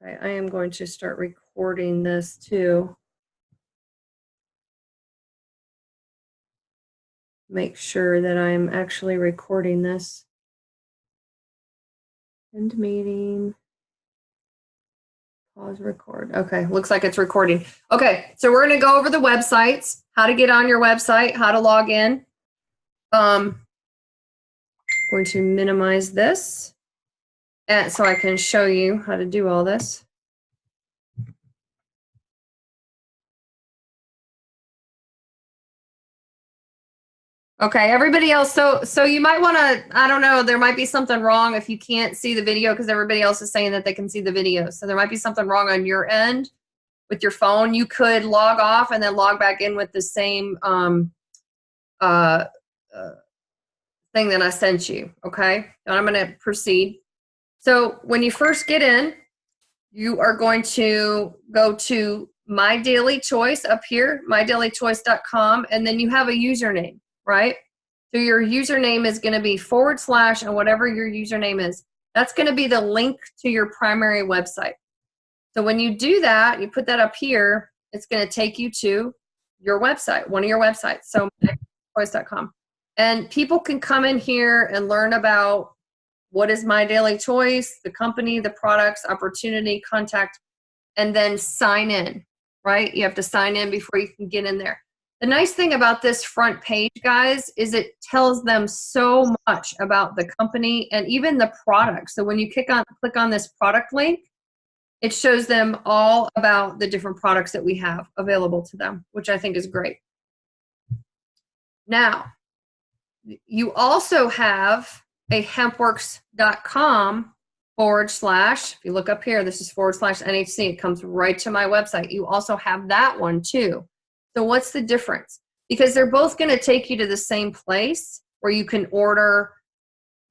Okay, I am going to start recording this too. Make sure that I'm actually recording this. End meeting. Pause record. Okay, looks like it's recording. Okay, so we're going to go over the websites, how to get on your website, how to log in. Going to minimize this and so I can show you how to do all this. Okay, everybody else, so you might want to, I don't know, there might be something wrong if you can't see the video because everybody else is saying that they can see the video. So there might be something wrong on your end with your phone. You could log off and then log back in with the same thing that I sent you, okay? And I'm going to proceed. So when you first get in, you are going to go to My Daily Choice up here, mydailychoice.com, and then you have a username, right? So your username is going to be / and whatever your username is. That's going to be the link to your primary website. So when you do that, you put that up here, it's going to take you to your website, one of your websites, so mydailychoice.com. And people can come in here and learn about what is My Daily Choice, the company, the products, opportunity, contact, and then sign in, right? You have to sign in before you can get in there. The nice thing about this front page, guys, is it tells them so much about the company and even the product. So when you click on this product link, it shows them all about the different products that we have available to them, which I think is great. Now, you also have a hempworx.com / if you look up here, this is / NHC. It comes right to my website. You also have that one too. So what's the difference? Because they're both going to take you to the same place where you can order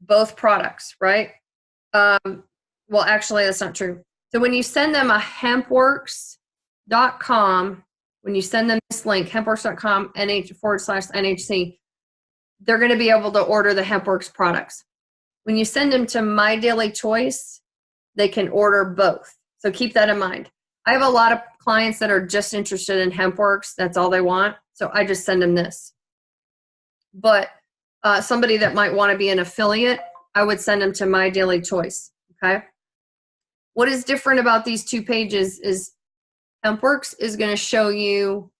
both products, right? Well, actually, that's not true. So when you send them a hempworx.com, when you send them this link, hempworx.com / NHC, they're going to be able to order the Hempworx products. When you send them to My Daily Choice, they can order both. So keep that in mind. I have a lot of clients that are just interested in Hempworx. That's all they want. So I just send them this. But somebody that might want to be an affiliate, I would send them to My Daily Choice. Okay. What is different about these two pages is Hempworx is going to show you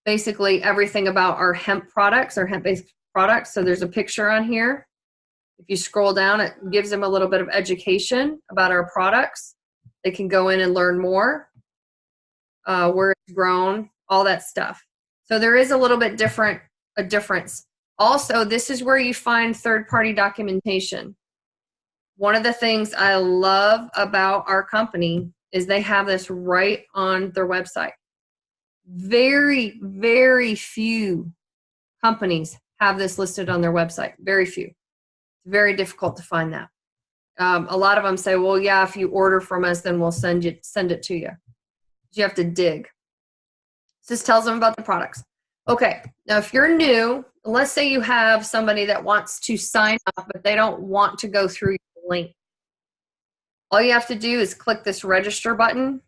basically everything about our hemp products, our hemp-based products. So there's a picture on here. If you scroll down, it gives them a little bit of education about our products. They can go in and learn more, where it's grown, all that stuff. So there is a little bit a difference. Also, this is where you find third-party documentation. One of the things I love about our company is they have this right on their website. Very, very few companies have this listed on their website. Very few. It's very difficult to find that. A lot of them say, well, yeah, if you order from us, then we'll send it to you. You have to dig. This tells them about the products. Okay, now if you're new, let's say you have somebody that wants to sign up, but they don't want to go through your link. All you have to do is click this register button.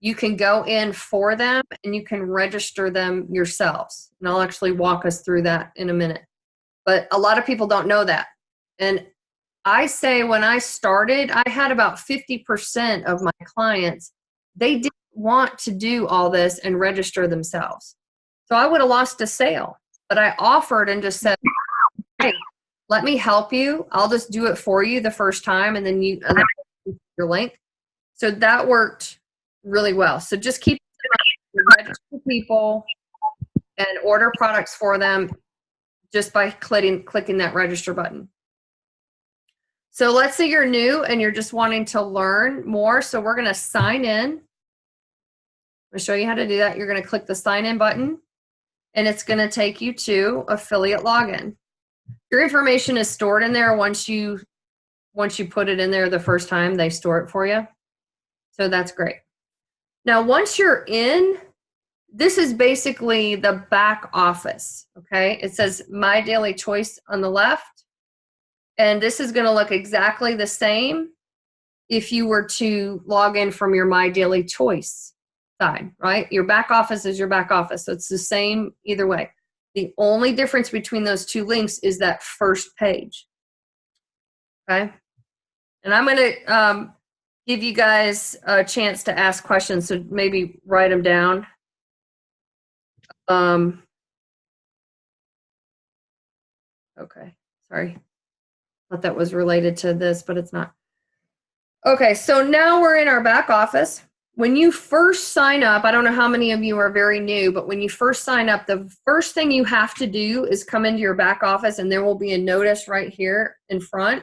You can go in for them and you can register them yourselves. And I'll actually walk us through that in a minute. But a lot of people don't know that. And I say when I started, I had about 50% of my clients, they didn't want to do all this and register themselves. So I would have lost a sale. But I offered and just said, hey, let me help you. I'll just do it for you the first time and then you your link. So that worked really well. So just keep register people and order products for them just by clicking that register button. So let's say you're new and you're just wanting to learn more. So we're going to sign in. I'm going to show you how to do that. You're going to click the sign in button and it's going to take you to affiliate login. Your information is stored in there once you put it in there the first time, they store it for you. So that's great. Now, once you're in, this is basically the back office, okay? It says My Daily Choice on the left, and this is going to look exactly the same if you were to log in from your My Daily Choice side, right? Your back office is your back office. So it's the same either way. The only difference between those two links is that first page. Okay. And I'm going to give you guys a chance to ask questions. So maybe write them down. Okay. Sorry. Thought that was related to this, but it's not. Okay. So now we're in our back office. When you first sign up, I don't know how many of you are very new, but when you first sign up, the first thing you have to do is come into your back office, and there will be a notice right here in front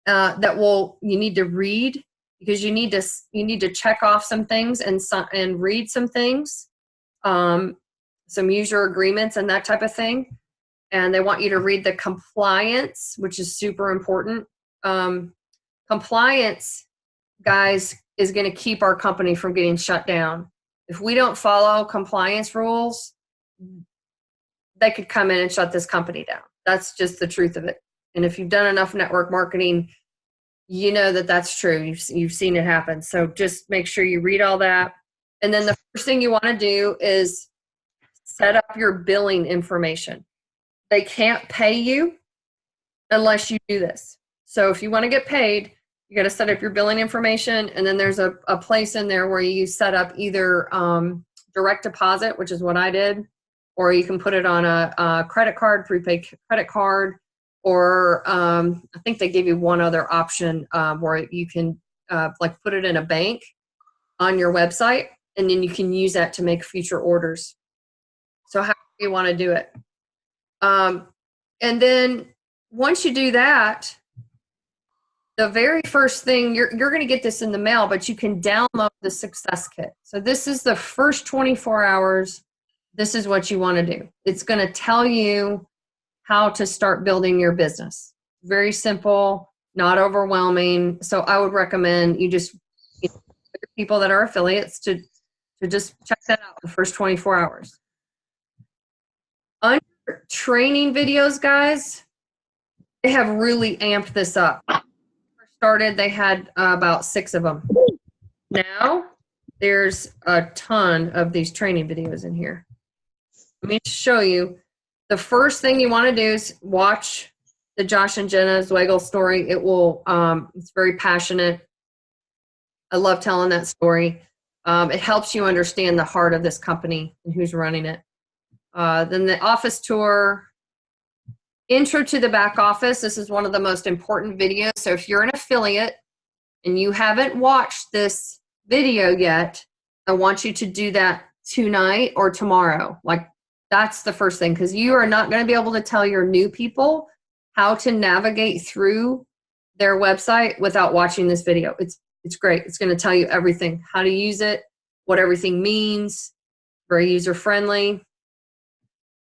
that you need to read, because you need to check off some things and read some things, some user agreements and that type of thing. And they want you to read the compliance, which is super important. Compliance, guys, is going to keep our company from getting shut down. If we don't follow compliance rules, they could come in and shut this company down. That's just the truth of it. And if you've done enough network marketing, you know that that's true. You've seen it happen. So just make sure you read all that. And then the first thing you want to do is set up your billing information. They can't pay you unless you do this. So if you want to get paid, you got to set up your billing information, and then there's a place in there where you set up either direct deposit, which is what I did, or you can put it on a credit card, prepaid credit card, or I think they give you one other option where you can like put it in a bank on your website, and then you can use that to make future orders. So how do you want to do it? And then once you do that, the very first thing, you're going to get this in the mail, but you can download the success kit. So this is the first 24 hours. This is what you want to do. It's going to tell you how to start building your business. Very simple, not overwhelming. So I would recommend you just, people that are affiliates to just check that out the first 24 hours. Under training videos, guys, they have really amped this up. Started, they had about 6 of them. Now there's a ton of these training videos in here. Let me show you. The first thing you want to do is watch the Josh and Jenna Zweigel story. It will, it's very passionate. I love telling that story. It helps you understand the heart of this company and who's running it. Then the office tour. Intro to the back office. This is one of the most important videos. So if you're an affiliate and you haven't watched this video yet, I want you to do that tonight or tomorrow. Like, that's the first thing, because you are not going to be able to tell your new people how to navigate through their website without watching this video. It's great. It's going to tell you everything, how to use it, what everything means, very user-friendly.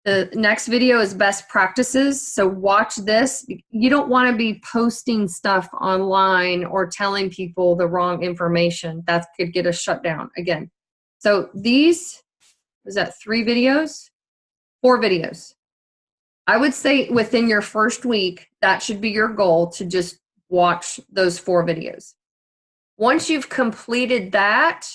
The next video is best practices. So watch this. You don't want to be posting stuff online or telling people the wrong information. That could get us shut down again. So these, is that 3 videos? 4 videos. I would say within your first week, that should be your goal, to just watch those 4 videos. Once you've completed that,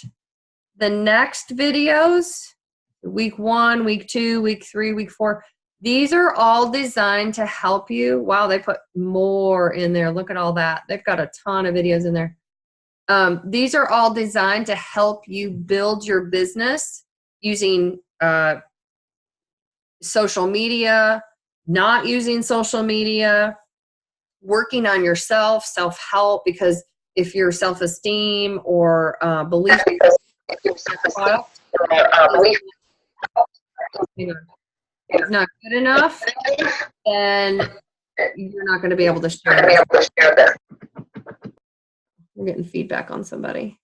the next videos, week 1, week 2, week 3, week 4. These are all designed to help you. Wow, they put more in there. Look at all that. They've got a ton of videos in there. These are all designed to help you build your business using social media, not using social media, working on yourself, self-help, because if your self-esteem or belief is not good enough, then you're not going to be able to share this. We're getting feedback on somebody.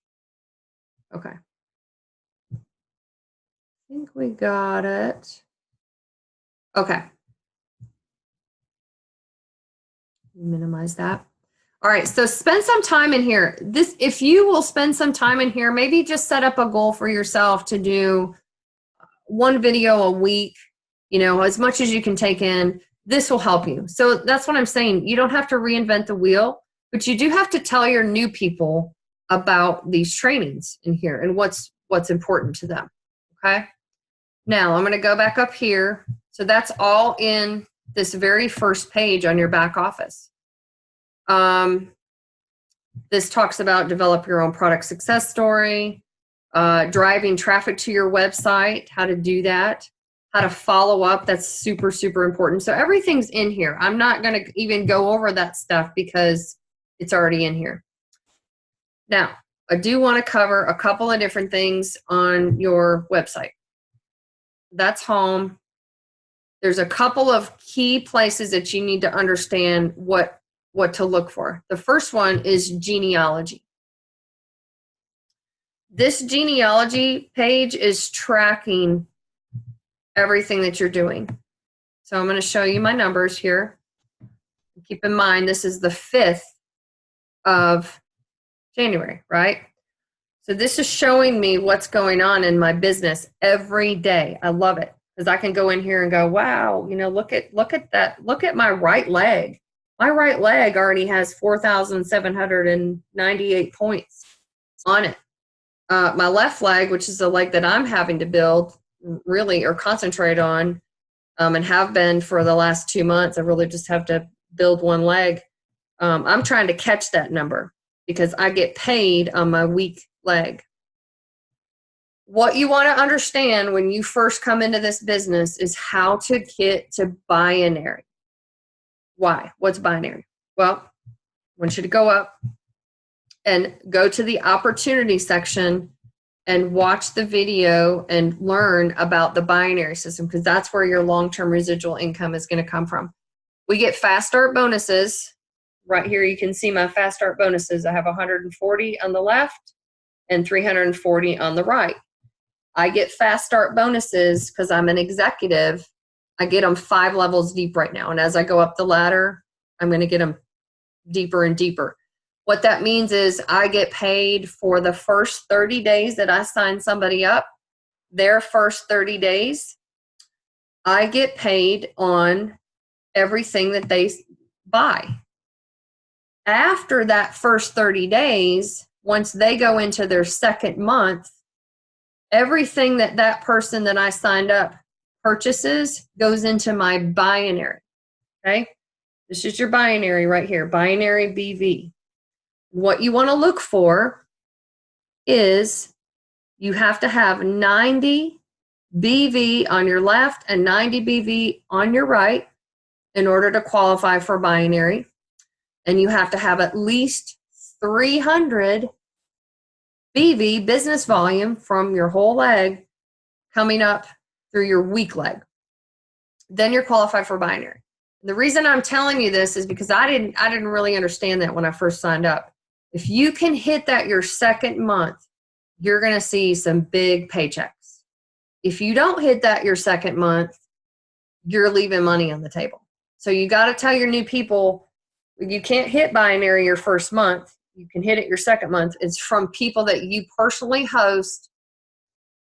Okay. I think we got it. Okay. Minimize that. All right, so spend some time in here. If you will spend some time in here, maybe just set up a goal for yourself to do 1 video a week, as much as you can take in. This will help you. So that's what I'm saying. You don't have to reinvent the wheel, But you do have to tell your new people about these trainings in here and what's important to them. Okay. Now I'm going to go back up here. So that's all in this very first page on your back office. This talks about develop your own product success story, driving traffic to your website, how to do that, how to follow up. That's super, super important. So everything's in here. I'm not going to even go over that stuff because it's already in here. Now, I do want to cover a couple of different things on your website. That's home. There's a couple of key places that you need to understand what to look for. The first one is genealogy. This genealogy page is tracking everything that you're doing. So I'm going to show you my numbers here. Keep in mind, this is the 5th of January, right? So this is showing me what's going on in my business every day. I love it because I can go in here and go, wow, you know, look at that. Look at my right leg. My right leg already has 4,798 points on it. My left leg, which is the leg that I'm having to build really or concentrate on, and have been for the last 2 months, I really just have to build one leg. I'm trying to catch that number because I get paid on my weak leg. What you want to understand when you first come into this business is how to get to binary. Why? What's binary? Well, I want you to go up and go to the opportunity section and watch the video and learn about the binary system because that's where your long-term residual income is going to come from. We get fast start bonuses. Right here you can see my fast start bonuses. I have 140 on the left and 340 on the right. I get fast start bonuses because I'm an executive. I get them 5 levels deep right now. And as I go up the ladder, I'm going to get them deeper and deeper. What that means is I get paid for the first 30 days that I sign somebody up. Their first 30 days, I get paid on everything that they buy. After that first 30 days, once they go into their second month, everything that that person that I signed up purchases goes into my binary. Okay? This is your binary right here, binary BV. What you want to look for is you have to have 90 BV on your left and 90 BV on your right in order to qualify for binary. And you have to have at least 300 BV business volume from your whole leg coming up through your weak leg. Then you're qualified for binary. The reason I'm telling you this is because I didn't really understand that when I first signed up. If you can hit that your second month, you're going to see some big paychecks. If you don't hit that your second month, you're leaving money on the table. So you got to tell your new people, you can't hit binary your first month. You can hit it your second month. It's from people that you personally host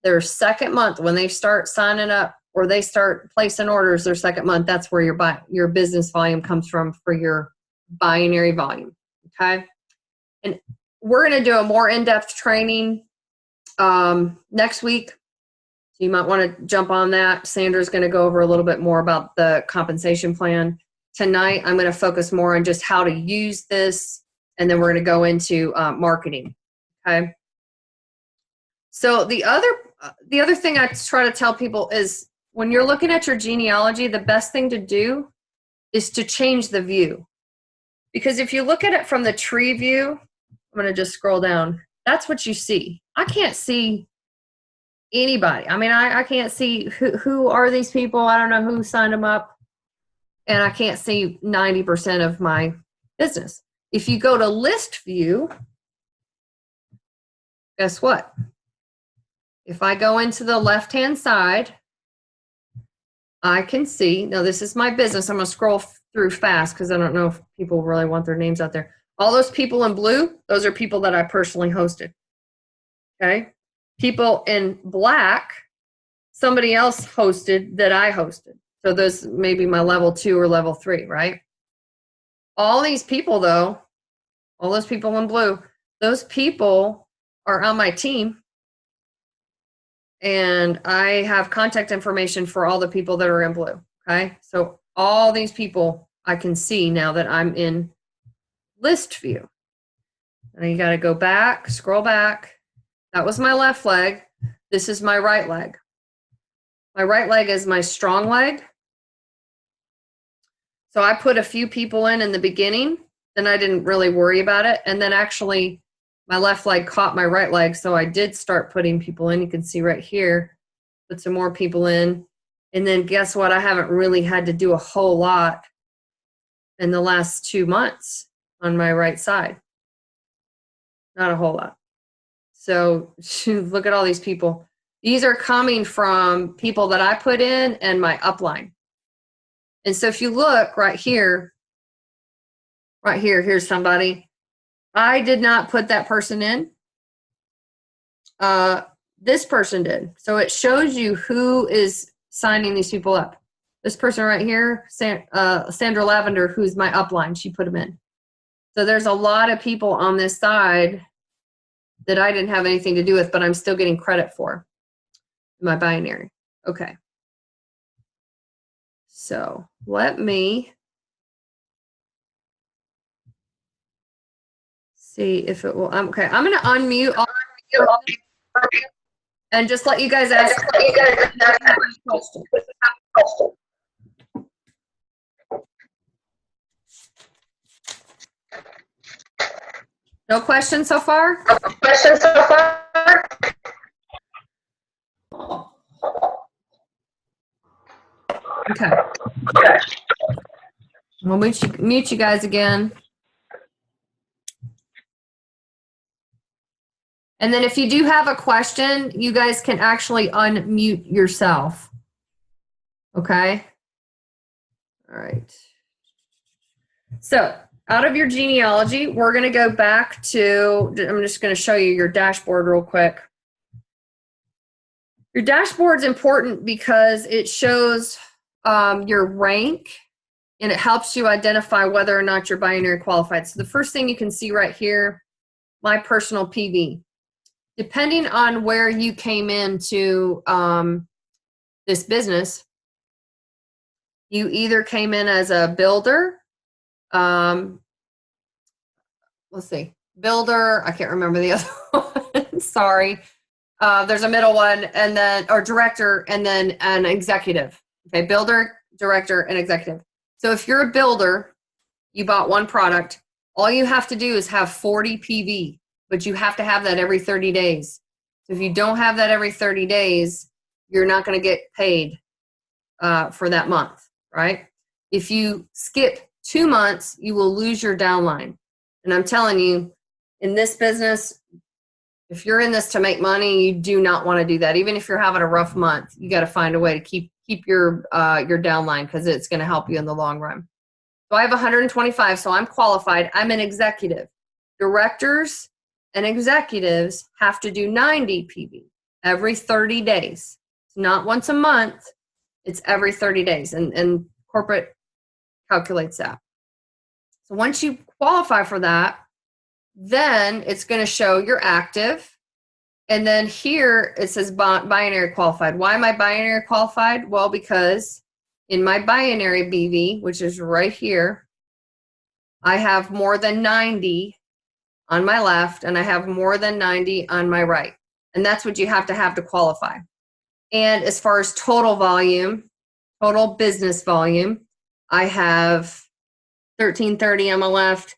their second month when they start signing up or they start placing orders their second month. That's where your business volume comes from for your binary volume. Okay. And we're going to do a more in-depth training next week. So you might want to jump on that. Sandra's going to go over a little bit more about the compensation plan. Tonight, I'm going to focus more on just how to use this, and then we're going to go into marketing. Okay. So the other thing I try to tell people is when you're looking at your genealogy, the best thing to do is to change the view. Because if you look at it from the tree view, I'm going to just scroll down. That's what you see. I can't see anybody. I mean, I can't see who are these people. I don't know who signed them up. And I can't see 90% of my business. If you go to list view, guess what? If I go into the left-hand side, I can see, now this is my business. I'm going to scroll through fast because I don't know if people really want their names out there. All those people in blue, those are people that I personally hosted. Okay? People in black, somebody else hosted that I hosted. So those may be my level 2 or level 3, right? All these people, though, all those people in blue, those people are on my team. And I have contact information for all the people that are in blue. Okay. So all these people I can see now that I'm in list view. And you got to go back, scroll back. That was my left leg. This is my right leg. My right leg is my strong leg. So I put a few people in the beginning, then I didn't really worry about it. And then actually my left leg caught my right leg. So I did start putting people in. You can see right here, put some more people in. And then guess what? I haven't really had to do a whole lot in the last 2 months on my right side. Not a whole lot. So look at all these people. These are coming from people that I put in and my upline. And so if you look right here, here's somebody. I did not put that person in. This person did. So it shows you who is signing these people up. This person right here, Sandra Lavender, who's my upline, she put them in. So there's a lot of people on this side that I didn't have anything to do with, but I'm still getting credit for my binary. Okay. So let me see if it will. Okay, I'm going to unmute and just let you guys ask questions. No questions so far? Okay. We'll mute you guys again. And then if you do have a question, you guys can actually unmute yourself. Okay? All right. So out of your genealogy, we're going to go back to, I'm just going to show you your dashboard real quick. Your dashboard's important because it shows your rank and it helps you identify whether or not you're binary qualified. So the first thing you can see right here, my personal PV. Depending on where you came into this business, you either came in as a builder, let's see, builder, I can't remember the other one, sorry. There's a middle one, and then, or director, and then an executive. Okay, builder, director, and executive. So if you're a builder, you bought one product, all you have to do is have 40 PV, but you have to have that every 30 days. So if you don't have that every 30 days, you're not going to get paid for that month, right? If you skip 2 months, you will lose your downline. And I'm telling you, in this business, if you're in this to make money, you do not want to do that. Even if you're having a rough month, you got to find a way to keep your downline because it's going to help you in the long run. So I have 125, so I'm qualified. I'm an executive. Directors and executives have to do 90 PV every 30 days. It's not once a month. It's every 30 days, and corporate calculates that. So once you qualify for that, then it's going to show you're active. And then here it says binary qualified. Why am I binary qualified? Well, because in my binary BV, which is right here, I have more than 90 on my left, and I have more than 90 on my right. And that's what you have to qualify. And as far as total volume, total business volume, I have 1330 on my left,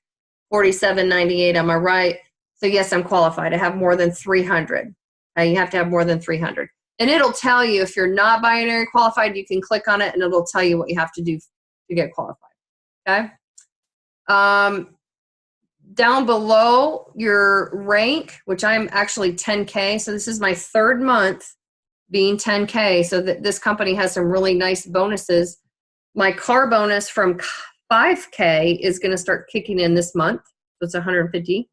4798 on my right. So yes, I'm qualified. I have more than 300. You have to have more than 300. And it'll tell you if you're not binary qualified, you can click on it and it'll tell you what you have to do to get qualified. Okay. Down below your rank, which I'm actually 10K. So this is my 3rd month being 10K. So this company has some really nice bonuses. My car bonus from 5K is going to start kicking in this month. So it's 150.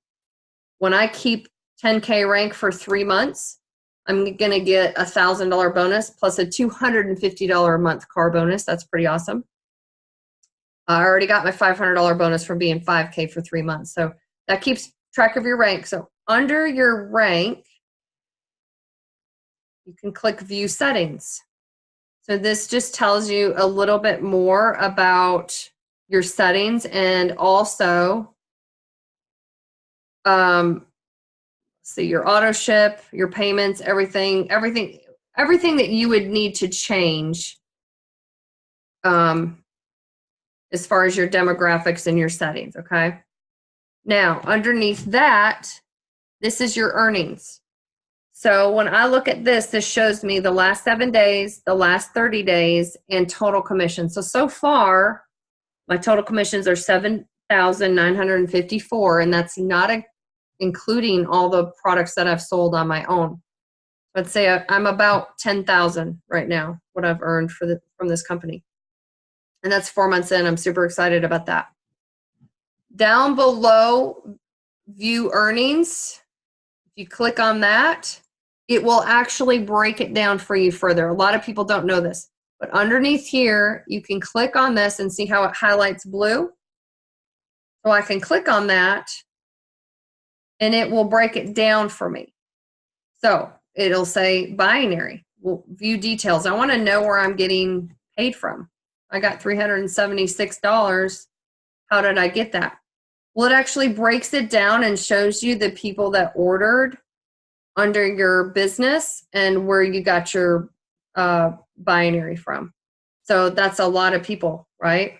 When I keep 10K rank for 3 months, I'm going to get a $1,000 bonus plus a $250 a month car bonus. That's pretty awesome. I already got my $500 bonus from being 5K for 3 months. So That keeps track of your rank. So under your rank, you can click View Settings. So this just tells you a little bit more about your settings, and also see your auto ship, your payments, everything that you would need to change as far as your demographics and your settings, okay? Now, underneath that, this is your earnings. So when I look at this, this shows me the last 7 days, the last 30 days, and total commission. So far, my total commissions are $7,954, and that's not including all the products that I've sold on my own. Let's say I'm about 10,000 right now, what I've earned from this company. And that's 4 months in. I'm super excited about that. Down below, view earnings. If you click on that, it will actually break it down for you further. A lot of people don't know this, but underneath here, you can click on this and see how it highlights blue. So I can click on that and it will break it down for me. So it'll say binary, well, view details. I want to know where I'm getting paid from. I got $376. How did I get that? Well, it actually breaks it down and shows you the people that ordered under your business and where you got your binary from. So that's a lot of people, right?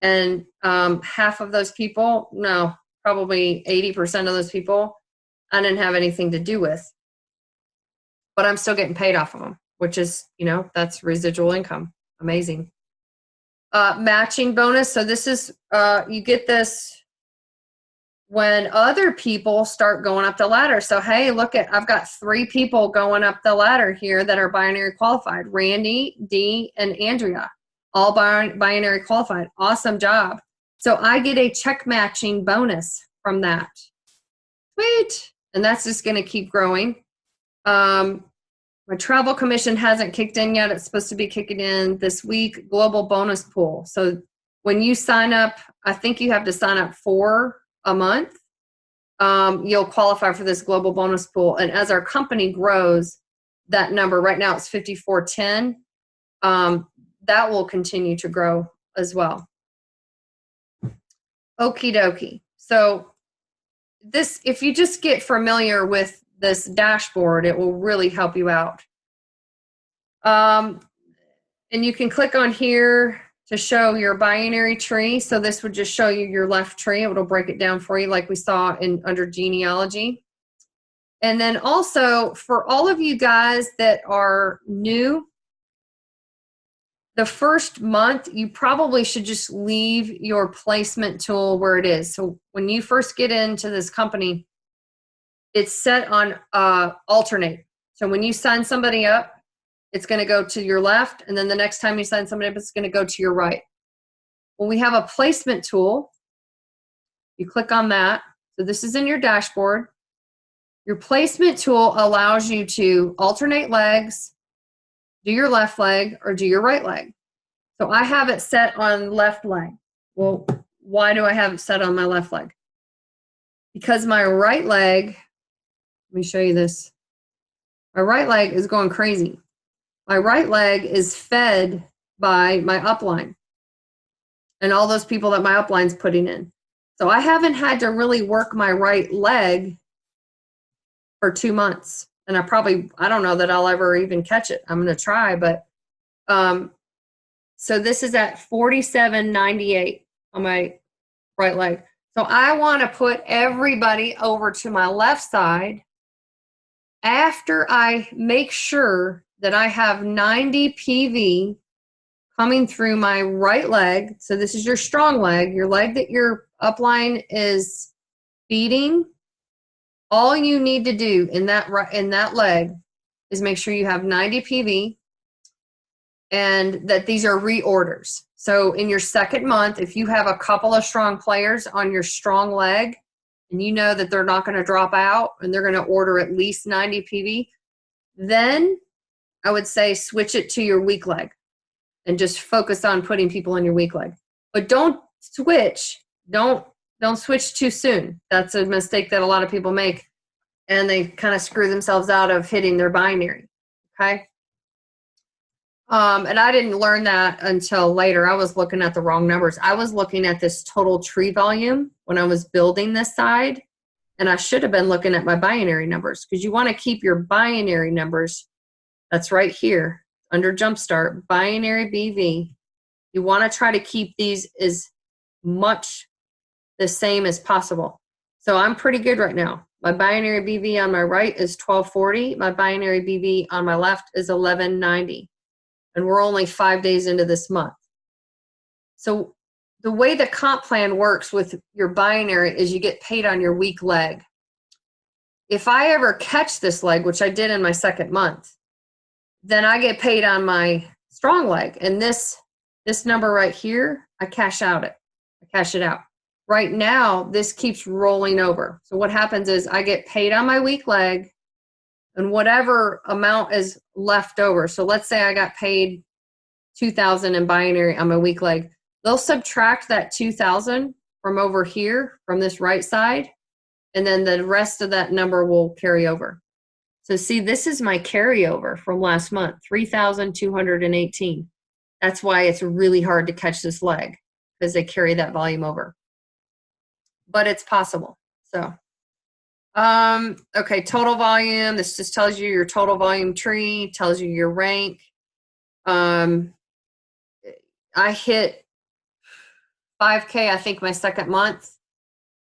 And half of those people, no, probably 80% of those people, I didn't have anything to do with. But I'm still getting paid off of them, which is, you know, that's residual income. Amazing. Matching bonus. So this is, you get this when other people start going up the ladder. So, hey, look at, I've got 3 people going up the ladder here that are binary qualified. Randy, Dee, and Andrea, all binary qualified. Awesome job. So I get a check matching bonus from that. Sweet. And that's just going to keep growing. My travel commission hasn't kicked in yet. It's supposed to be kicking in this week. Global bonus pool. So when you sign up, I think you have to sign up for a month, you'll qualify for this global bonus pool. And as our company grows, that number right now it's 5410. That will continue to grow as well. Okie dokie. So this, if you just get familiar with this dashboard, it will really help you out. And you can click on here to show your binary tree. So this would just show you your left tree. It'll break it down for you like we saw under genealogy. And then also for all of you guys that are new, the first month, you probably should just leave your placement tool where it is. So when you first get into this company, it's set on alternate. So when you sign somebody up, it's going to go to your left, and then the next time you sign somebody up, it's going to go to your right. When we have a placement tool, you click on that. So this is in your dashboard. Your placement tool allows you to alternate legs, do your left leg, or do your right leg. So I have it set on left leg. Well, why do I have it set on my left leg? Because my right leg, let me show you this. My right leg is going crazy. My right leg is fed by my upline and all those people that my upline's putting in. So I haven't had to really work my right leg for 2 months. And I don't know that I'll ever even catch it. I'm going to try, but so this is at 47.98 on my right leg. So I want to put everybody over to my left side after I make sure that I have 90 PV coming through my right leg. So this is your strong leg, your leg that your upline is feeding. All you need to do in that leg is make sure you have 90 PV and that these are reorders. So in your second month, if you have a couple of strong players on your strong leg and you know that they're not going to drop out and they're going to order at least 90 PV, then I would say switch it to your weak leg and just focus on putting people in your weak leg. But don't switch. Don't don't switch too soon. That's a mistake that a lot of people make, and they kind of screw themselves out of hitting their binary. Okay. And I didn't learn that until later. I was looking at the wrong numbers. I was looking at this total tree volume when I was building this side, and I should have been looking at my binary numbers, because you want to keep your binary numbers. That's right here under Jumpstart, binary BV. You want to try to keep these as much the same as possible. So I'm pretty good right now. My binary BV on my right is 1240. My binary BV on my left is 1190. And we're only 5 days into this month. So the way the comp plan works with your binary is you get paid on your weak leg. If I ever catch this leg, which I did in my second month, then I get paid on my strong leg. And this number right here, I cash it out. Right now, this keeps rolling over. So what happens is I get paid on my weak leg, and whatever amount is left over. So let's say I got paid $2,000 in binary on my weak leg. They'll subtract that $2,000 from over here, from this right side, and then the rest of that number will carry over. So see, this is my carryover from last month, 3,218. That's why it's really hard to catch this leg, because they carry that volume over. But it's possible. So okay, total volume. This just tells you your total volume tree, tells you your rank. I hit 5K, I think, my second month,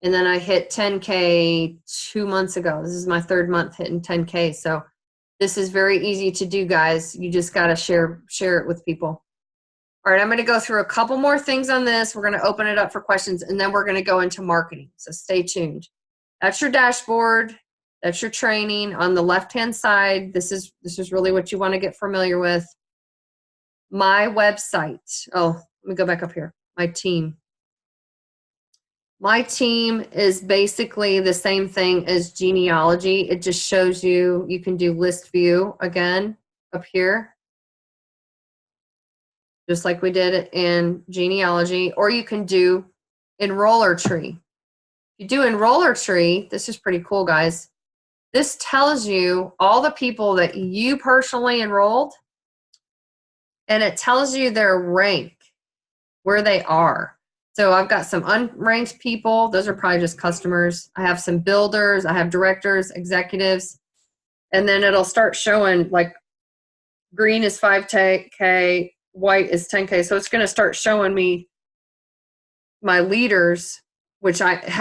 and then I hit 10K 2 months ago. This is my third month hitting 10K. So this is very easy to do, guys. You just got to share it with people. All right, I'm going to go through a couple more things on this. We're going to open it up for questions, and then we're going to go into marketing. So stay tuned. That's your dashboard. That's your training. On the left-hand side, this is really what you want to get familiar with. My website. Oh, let me go back up here. My team. My team is basically the same thing as genealogy. It just shows you can do list view again up here, just like we did it in genealogy, or you can do enroller tree. If you do enroller tree, this is pretty cool, guys. This tells you all the people that you personally enrolled, and it tells you their rank, where they are. So I've got some unranked people. Those are probably just customers. I have some builders. I have directors, executives. And then it'll start showing, like, green is 5K, white is 10K. So it's going to start showing me my leaders, which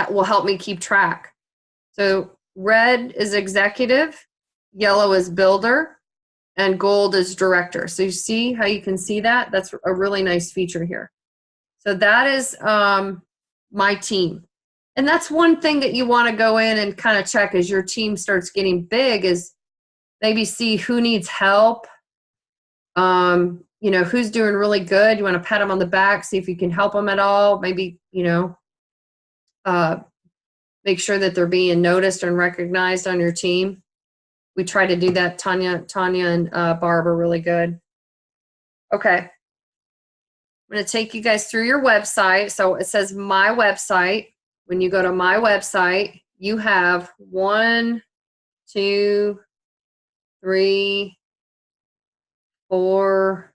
will help me keep track. So red is executive, yellow is builder, and gold is director. So you see how you can see that? That's a really nice feature here. So that is my team. And that's one thing that you want to go in and kind of check as your team starts getting big, is maybe see who needs help. Who's doing really good. You want to pat them on the back, see if you can help them at all. Maybe, make sure that they're being noticed and recognized on your team. We try to do that. Tanya and Barb are really good. Okay. I'm going to take you guys through your website. So it says my website. When you go to my website, you have 1, 2, 3, 4,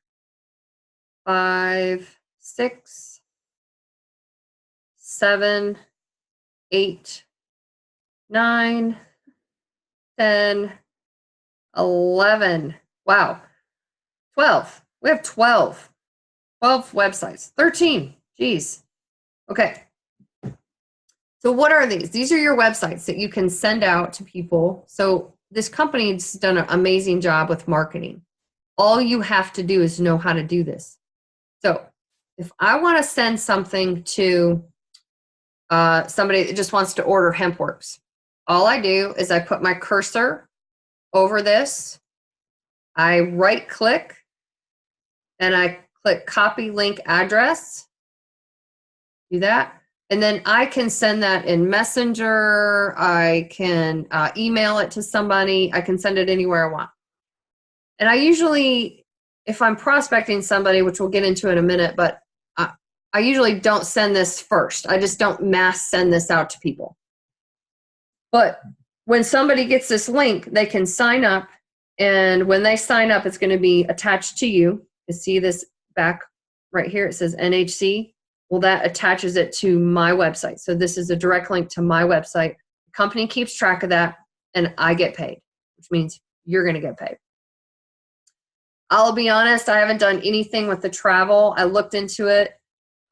5, 6, 7, 8, 9, 10, 11. Wow. 12. We have 12 websites. 13. Geez. Okay. So what are these? These are your websites that you can send out to people. So this company's done an amazing job with marketing. All you have to do is know how to do this. So if I want to send something to somebody that just wants to order Hempworx, all I do is I put my cursor over this. I right click and I click copy link address. Do that. And then I can send that in Messenger. I can email it to somebody. I can send it anywhere I want. And I usually, if I'm prospecting somebody, which we'll get into in a minute, but I usually don't send this first. I just don't mass send this out to people. But when somebody gets this link, they can sign up. And when they sign up, it's going to be attached to you. You see this back right here. It says NHC. Well, that attaches it to my website. So this is a direct link to my website. The company keeps track of that, and I get paid, which means you're going to get paid. I'll be honest, I haven't done anything with the travel. I looked into it.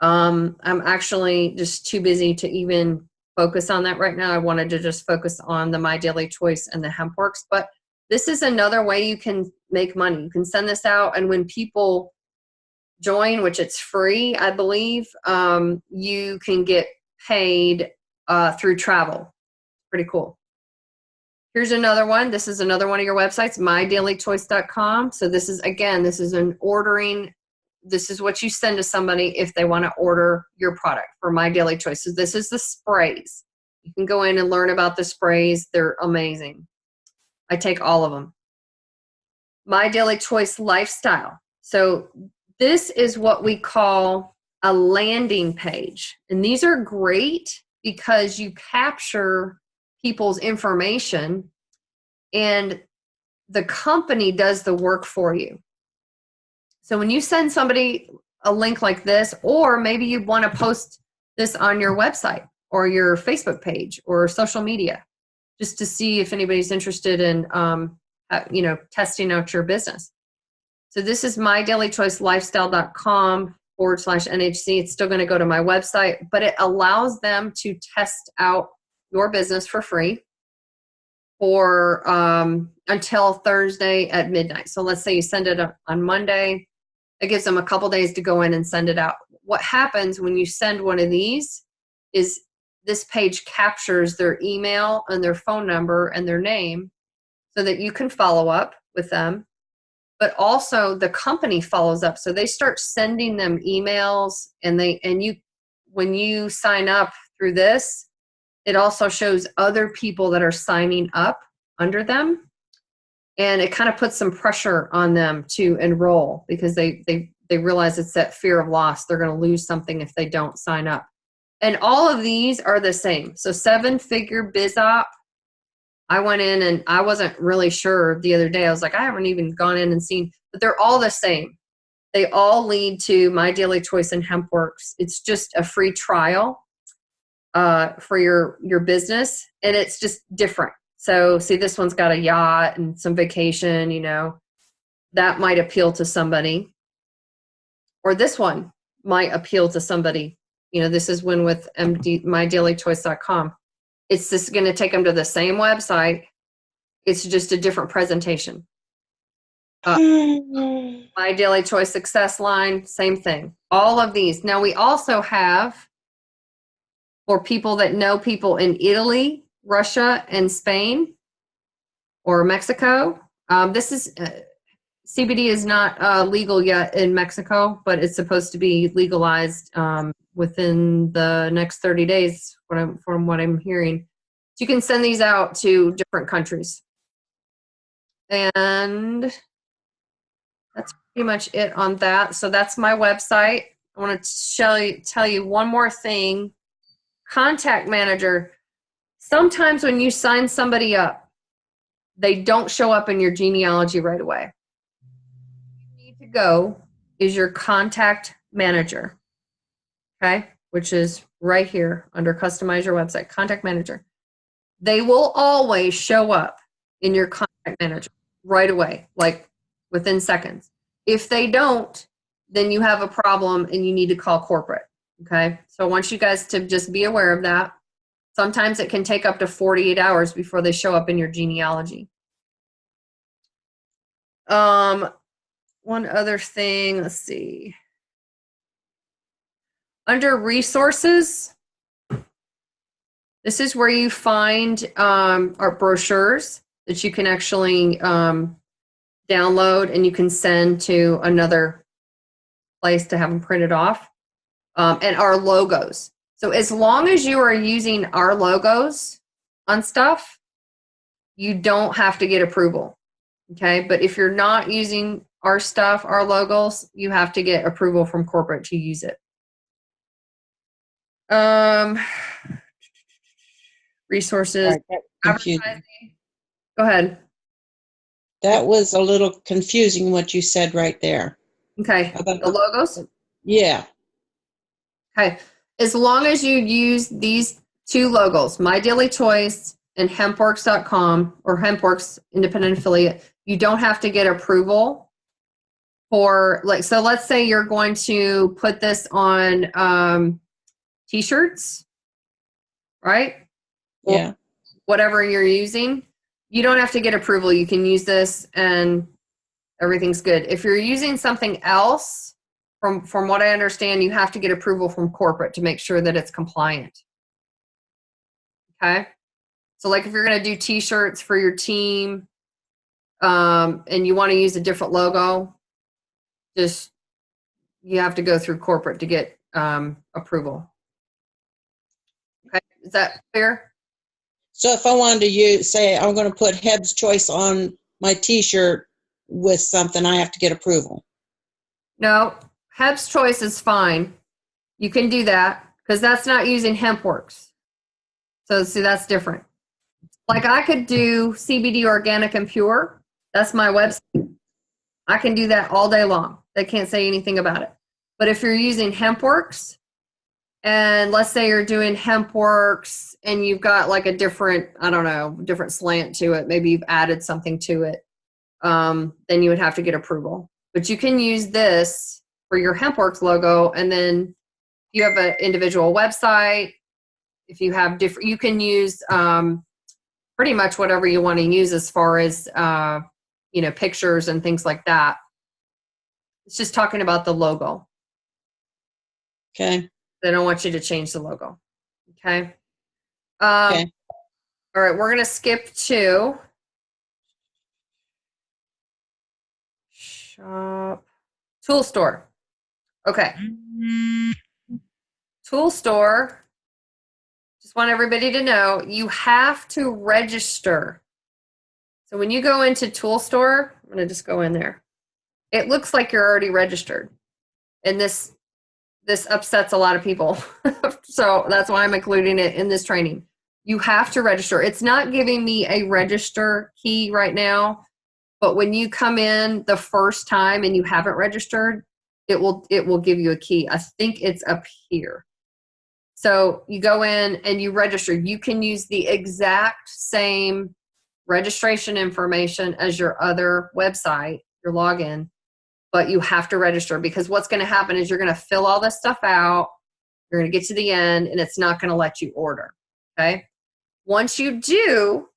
I'm actually just too busy to even focus on that right now. I wanted to just focus on the My Daily Choice and the Hempworx. But this is another way you can make money. You can send this out, and when people join, which it's free, I believe, you can get paid through travel. Pretty cool. Here's another one. This is another one of your websites, mydailychoice.com. So this is, again, this is an ordering. This is what you send to somebody if they want to order your product for My Daily Choice. So this is the sprays. You can go in and learn about the sprays. They're amazing. I take all of them. My Daily Choice Lifestyle. So this is what we call a landing page. And these are great because you capture people's information and the company does the work for you. So when you send somebody a link like this, or maybe you want to post this on your website or your Facebook page or social media, just to see if anybody's interested in, testing out your business. So this is mydailychoicelifestyle.com/NHC. It's still going to go to my website, but it allows them to test out your business for free for until Thursday at midnight. So let's say you send it on Monday. It gives them a couple days to go in and send it out. What happens when you send one of these is this page captures their email and their phone number and their name so that you can follow up with them. But also the company follows up. So they start sending them emails, and when you sign up through this, it also shows other people that are signing up under them. And it kind of puts some pressure on them to enroll because they realize it's that fear of loss. They're going to lose something if they don't sign up. And all of these are the same. So 7-figure BizOp. I went in and I wasn't really sure the other day. I was like, I haven't even gone in and seen, but they're all the same. They all lead to My Daily Choice and Hempworx. It's just a free trial for your business, and it's just different. So see, this one's got a yacht and some vacation, that might appeal to somebody. Or this one might appeal to somebody. This is one with mydailychoice.com. It's just going to take them to the same website. It's just a different presentation. My Daily Choice Success Line, same thing. All of these. Now we also have, for people that know people in Italy, Russia, and Spain, or Mexico. This is CBD is not legal yet in Mexico, but it's supposed to be legalized within the next 30 days, from what I'm hearing. So you can send these out to different countries. And that's pretty much it on that. So that's my website. I want to tell you one more thing. Contact Manager. Sometimes when you sign somebody up, they don't show up in your genealogy right away. What you need to go is your Contact Manager, okay, which is right here under Customize Your Website, Contact Manager. They will always show up in your Contact Manager right away, like within seconds. If they don't, then you have a problem and you need to call corporate, okay? So I want you guys to just be aware of that. Sometimes it can take up to 48 hours before they show up in your genealogy. One other thing, let's see. Under resources, this is where you find our brochures that you can actually download and you can send to another place to have them printed off, and our logos. So as long as you are using our logos on stuff, you don't have to get approval, okay? But if you're not using our stuff, our logos, you have to get approval from corporate to use it. Um, All resources, right, that's confusing. advertising. Go ahead. That was a little confusing what you said right there Okay. about The logos. yeah. Okay. As long as you use these two logos, My Daily Choice and Hempworx.com or Hempworx independent affiliate, you don't have to get approval for like, so let's say you're going to put this on t-shirts, right? Or Yeah. whatever you're using. You don't have to get approval. You can use this and everything's good. If you're using something else, from what I understand, you have to get approval from corporate to make sure that it's compliant. Okay. So like if you're going to do t-shirts for your team, and you want to use a different logo, just, you have to go through corporate to get approval. Okay. Is that fair? So if I wanted to use, say, I'm going to put Heb's Choice on my T-shirt with something, I have to get approval. No, Heb's Choice is fine. You can do that because that's not using Hempworx. So see, that's different. Like I could do CBD organic and pure. That's my website. I can do that all day long. They can't say anything about it. But if you're using Hempworx, and let's say you're doing Hempworx and you've got like a different, I don't know, different slant to it, maybe you've added something to it, then you would have to get approval. But you can use this for your Hempworx logo, and then you have an individual website. If you have different, you can use pretty much whatever you want to use as far as pictures and things like that. It's just talking about the logo. Okay. They don't want you to change the logo. Okay. Okay. All right, we're going to skip to shop tool store. Okay. Tool store. Just want everybody to know you have to register. So when you go into tool store, I'm going to just go in there. It looks like you're already registered. And this upsets a lot of people. So that's why I'm including it in this training. You have to register. It's not giving me a register key right now, but when you come in the first time and you haven't registered, it will give you a key. I think it's up here. So you go in and you register. You can use the exact same registration information as your other website, your login, but you have to register, because what's going to happen is you're going to fill all this stuff out. You're going to get to the end and it's not going to let you order. Okay. Once you do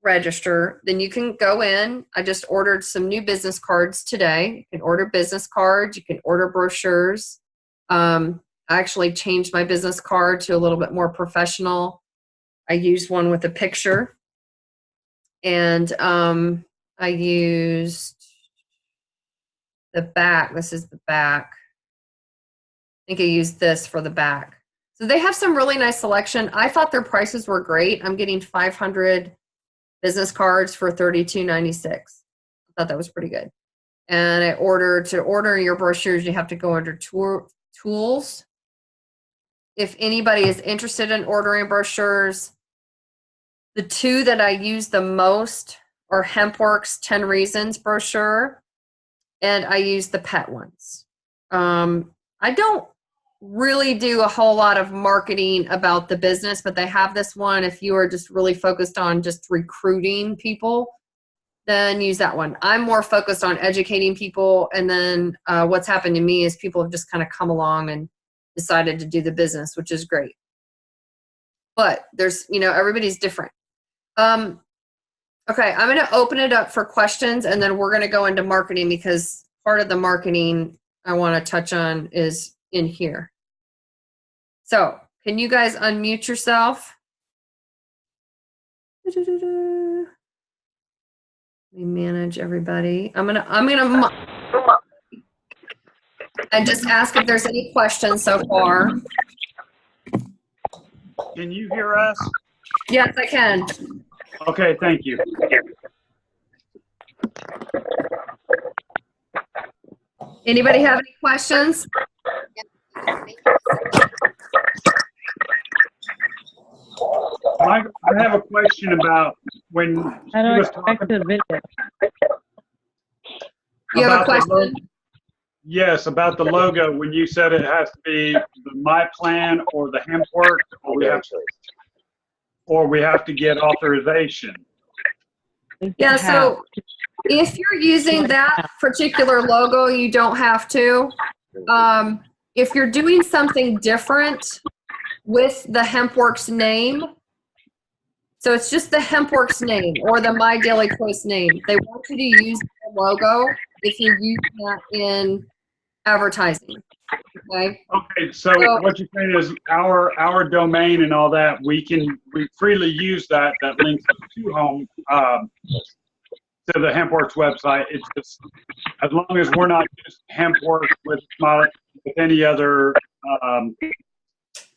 register, then you can go in. I just ordered some new business cards today. You can order business cards. You can order brochures. I actually changed my business card to a little bit more professional. I used one with a picture, and I used the back. This is the back. I think I used this for the back. So they have some really nice selection. I thought their prices were great. I'm getting 500 business cards for $32.96. I thought that was pretty good. And to order your brochures, you have to go under tools. If anybody is interested in ordering brochures, the two that I use the most are Hempworx 10 Reasons brochure, and I use the pet ones. I don't really do a whole lot of marketing about the business, but they have this one. If you are just really focused on just recruiting people, then use that one. I'm more focused on educating people, and then what's happened to me is people have just kind of come along and decided to do the business, which is great. But there's, everybody's different. Okay, I'm going to open it up for questions, and then we're going to go into marketing, because part of the marketing I want to touch on is in here. So, can you guys unmute yourself? Let me manage everybody. I'm gonna and just ask if there's any questions so far. Can you hear us? Yes, I can. Okay, thank you. Anybody have any questions? I have a question about when How she do I was go back talking to the video? You have a about the question? yes, about the logo, when you said it has to be the My Plan or the Hempworx, or we have to get authorization. Yeah, so if you're using that particular logo, you don't have to. If you're doing something different with the Hempworx name, so it's just the Hempworx name or the My Daily Choice name, they want you to use the logo if you're using that in advertising. Okay. Okay, so what you're saying is our domain and all that, we freely use that links to home, to the Hempworx website. It's just, as long as we're not just Hempworx with any other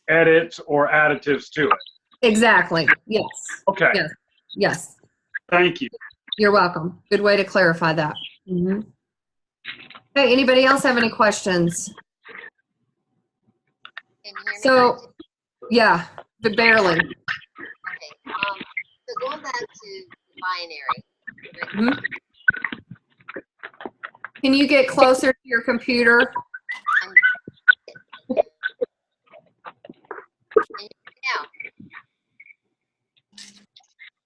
edits or additives to it. Exactly. Yes. Okay. Yes. Yes. Thank you. You're welcome. Good way to clarify that. Mm-hmm. Okay, anybody else have any questions? Can you hear me? So, yeah, but barely. Okay. So going back to the binary. Mhm. Can you get closer to your computer? Now,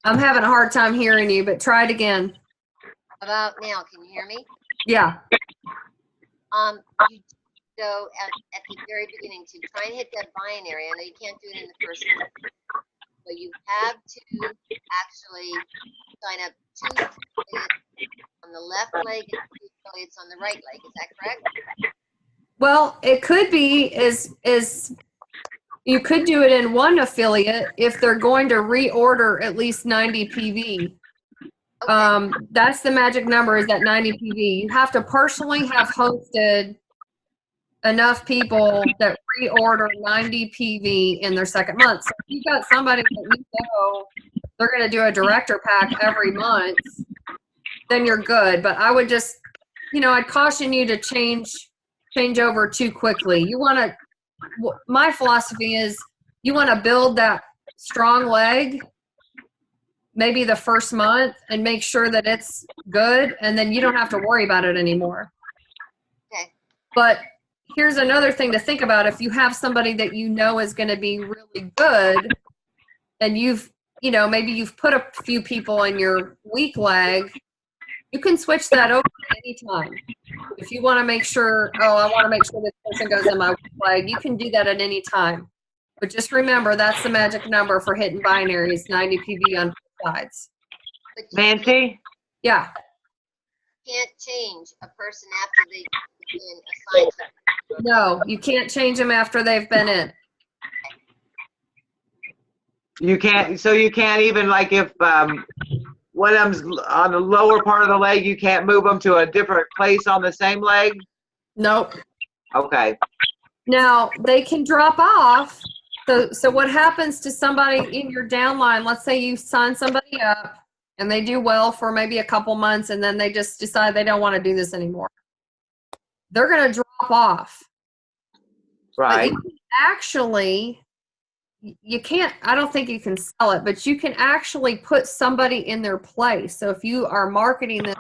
I'm having a hard time hearing you, but try it again. about now, can you hear me? Yeah. You go at the very beginning to try and hit that binary. I know you can't do it in the first one, but you have to actually sign up 2 affiliates on the left leg and 2 affiliates on the right leg. Is that correct? Well, it could be is you could do it in one affiliate if they're going to reorder at least 90 PV. Okay. That's the magic number, is that 90 PV. You have to personally have hosted enough people that reorder 90 PV in their second month. So if you've got somebody that you know they're going to do a director pack every month, then you're good. But I would just, I'd caution you to change over too quickly. You want to, my philosophy is you want to build that strong leg maybe the first month and make sure that it's good, and then you don't have to worry about it anymore. Okay. But here's another thing to think about. If you have somebody that you know is going to be really good, and maybe you've put a few people in your weak leg, you can switch that over at any time. If you want to make sure, I want to make sure this person goes in my weak leg, you can do that at any time. But just remember, that's the magic number for hitting binaries, 90 PV on both sides. But you Nancy? Yeah. can't change a person after they've been assigned to. No, you can't change them after they've been in. You can't, so you can't even, like, if one of them's on the lower part of the leg, you can't move them to a different place on the same leg? Nope. Okay. Now, they can drop off. So what happens to somebody in your downline, let's say you sign somebody up and they do well for maybe a couple months and then they just decide they don't want to do this anymore. They're going to drop off. Right. But you can actually, you can't, I don't think you can sell it, but you can actually put somebody in their place. So if you are marketing this,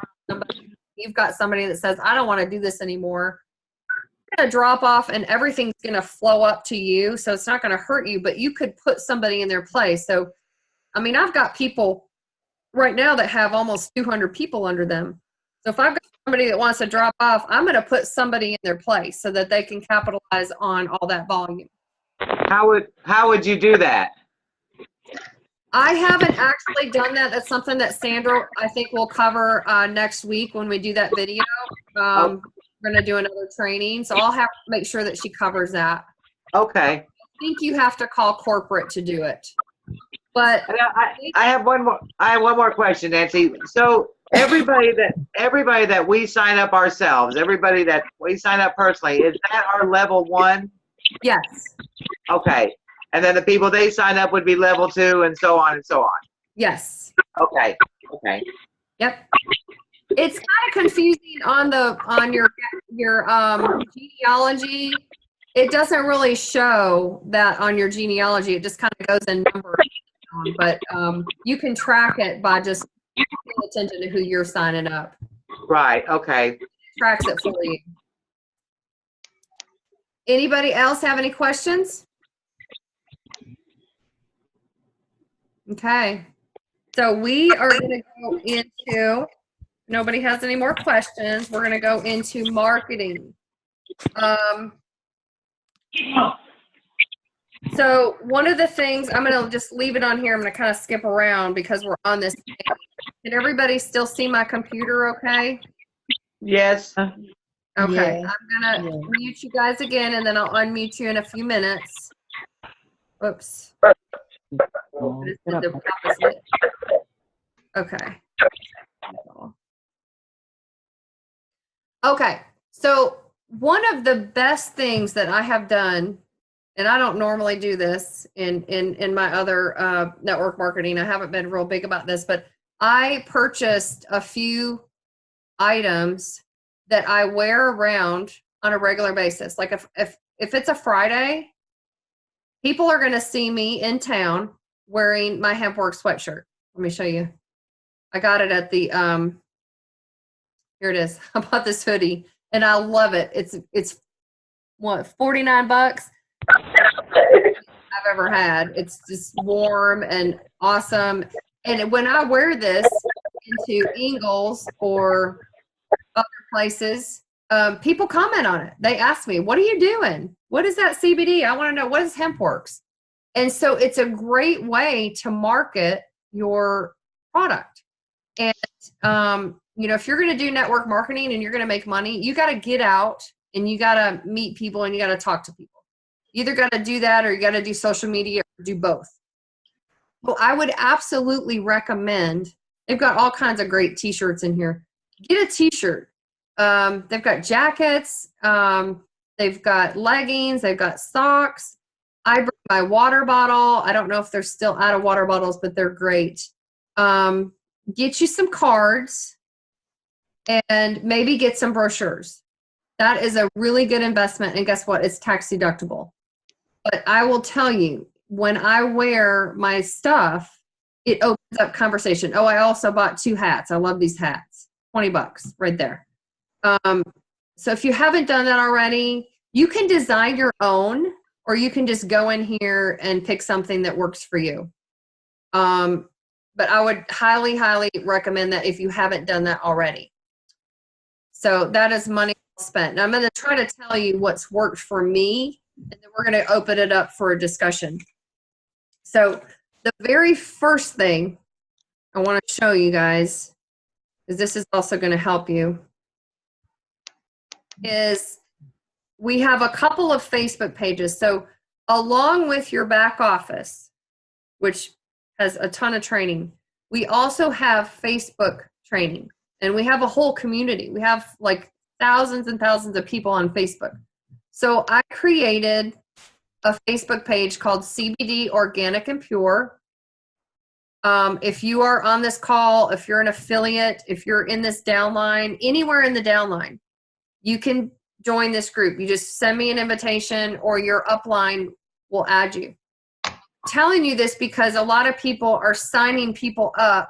you've got somebody that says, I don't want to do this anymore. You're going to drop off and everything's going to flow up to you. So it's not going to hurt you, but you could put somebody in their place. So, I mean, I've got people right now that have almost 200 people under them. So if I've got somebody that wants to drop off, I'm going to put somebody in their place so that they can capitalize on all that volume. How would you do that? I haven't actually done that. That's something that Sandra, I think, will cover next week when we do that video. We're going to do another training. So I'll have to make sure that she covers that. Okay. I think you have to call corporate to do it. But I have one more question, Nancy. So everybody that we sign up ourselves, everybody that we sign up personally, is that our level 1? yes. Okay. And then the people they sign up would be level 2 and so on and so on. Yes. Okay. Okay. Yep. It's kind of confusing on your genealogy. It doesn't really show that on your genealogy. It just kind of goes in numbers. on, but you can track it by just paying attention to who you're signing up. Right, okay. Tracks it for you. Anybody else have any questions? Okay. So we are going to go into, nobody has any more questions. We're going to go into marketing. So one of the things, I'm going to just leave it on here. I'm going to kind of skip around because we're on this page. Can everybody still see my computer okay? Yes. Okay. Yeah. I'm going to mute you guys again, and then I'll unmute you in a few minutes. Whoops. Oh, It's the opposite. Okay. Okay. So one of the best things that I have done, and I don't normally do this in my other network marketing. I haven't been real big about this, but I purchased a few items that I wear around on a regular basis. Like if it's a Friday, people are going to see me in town wearing my Hempworx sweatshirt. Let me show you. I got it at the here it is. I bought this hoodie and I love it. It's what, 49 bucks I've ever had. It's just warm and awesome. And when I wear this into Ingles or other places, people comment on it. They ask me, what are you doing? What is that CBD? I want to know, what is Hempworx? And so it's a great way to market your product. And, if you're going to do network marketing and you're going to make money, you got to get out and you got to meet people and you got to talk to people. You either got to do that or you got to do social media or do both. Well, I would absolutely recommend, they've got all kinds of great t-shirts in here. Get a t-shirt. They've got jackets. They've got leggings. They've got socks. I bring my water bottle. I don't know if they're still out of water bottles, but they're great. Get you some cards and maybe get some brochures. That is a really good investment. And guess what? It's tax deductible. But I will tell you, when I wear my stuff, it opens up conversation. Oh, I also bought 2 hats. I love these hats. 20 bucks right there. So if you haven't done that already, you can design your own, or you can just go in here and pick something that works for you. But I would highly, highly recommend that if you haven't done that already. So that is money well spent. Now I'm going to try to tell you what's worked for me, and then we're going to open it up for a discussion. So the very first thing I want to show you guys, because this is also going to help you, is we have a couple of Facebook pages. So along with your back office, which has a ton of training, we also have Facebook training, and we have a whole community. We have like thousands and thousands of people on Facebook. So I created a Facebook page called CBD Organic and Pure. If you are on this call, if you're an affiliate, if you're in this downline, anywhere in the downline, you can join this group. You just send me an invitation, or your upline will add you. I'm telling you this because a lot of people are signing people up,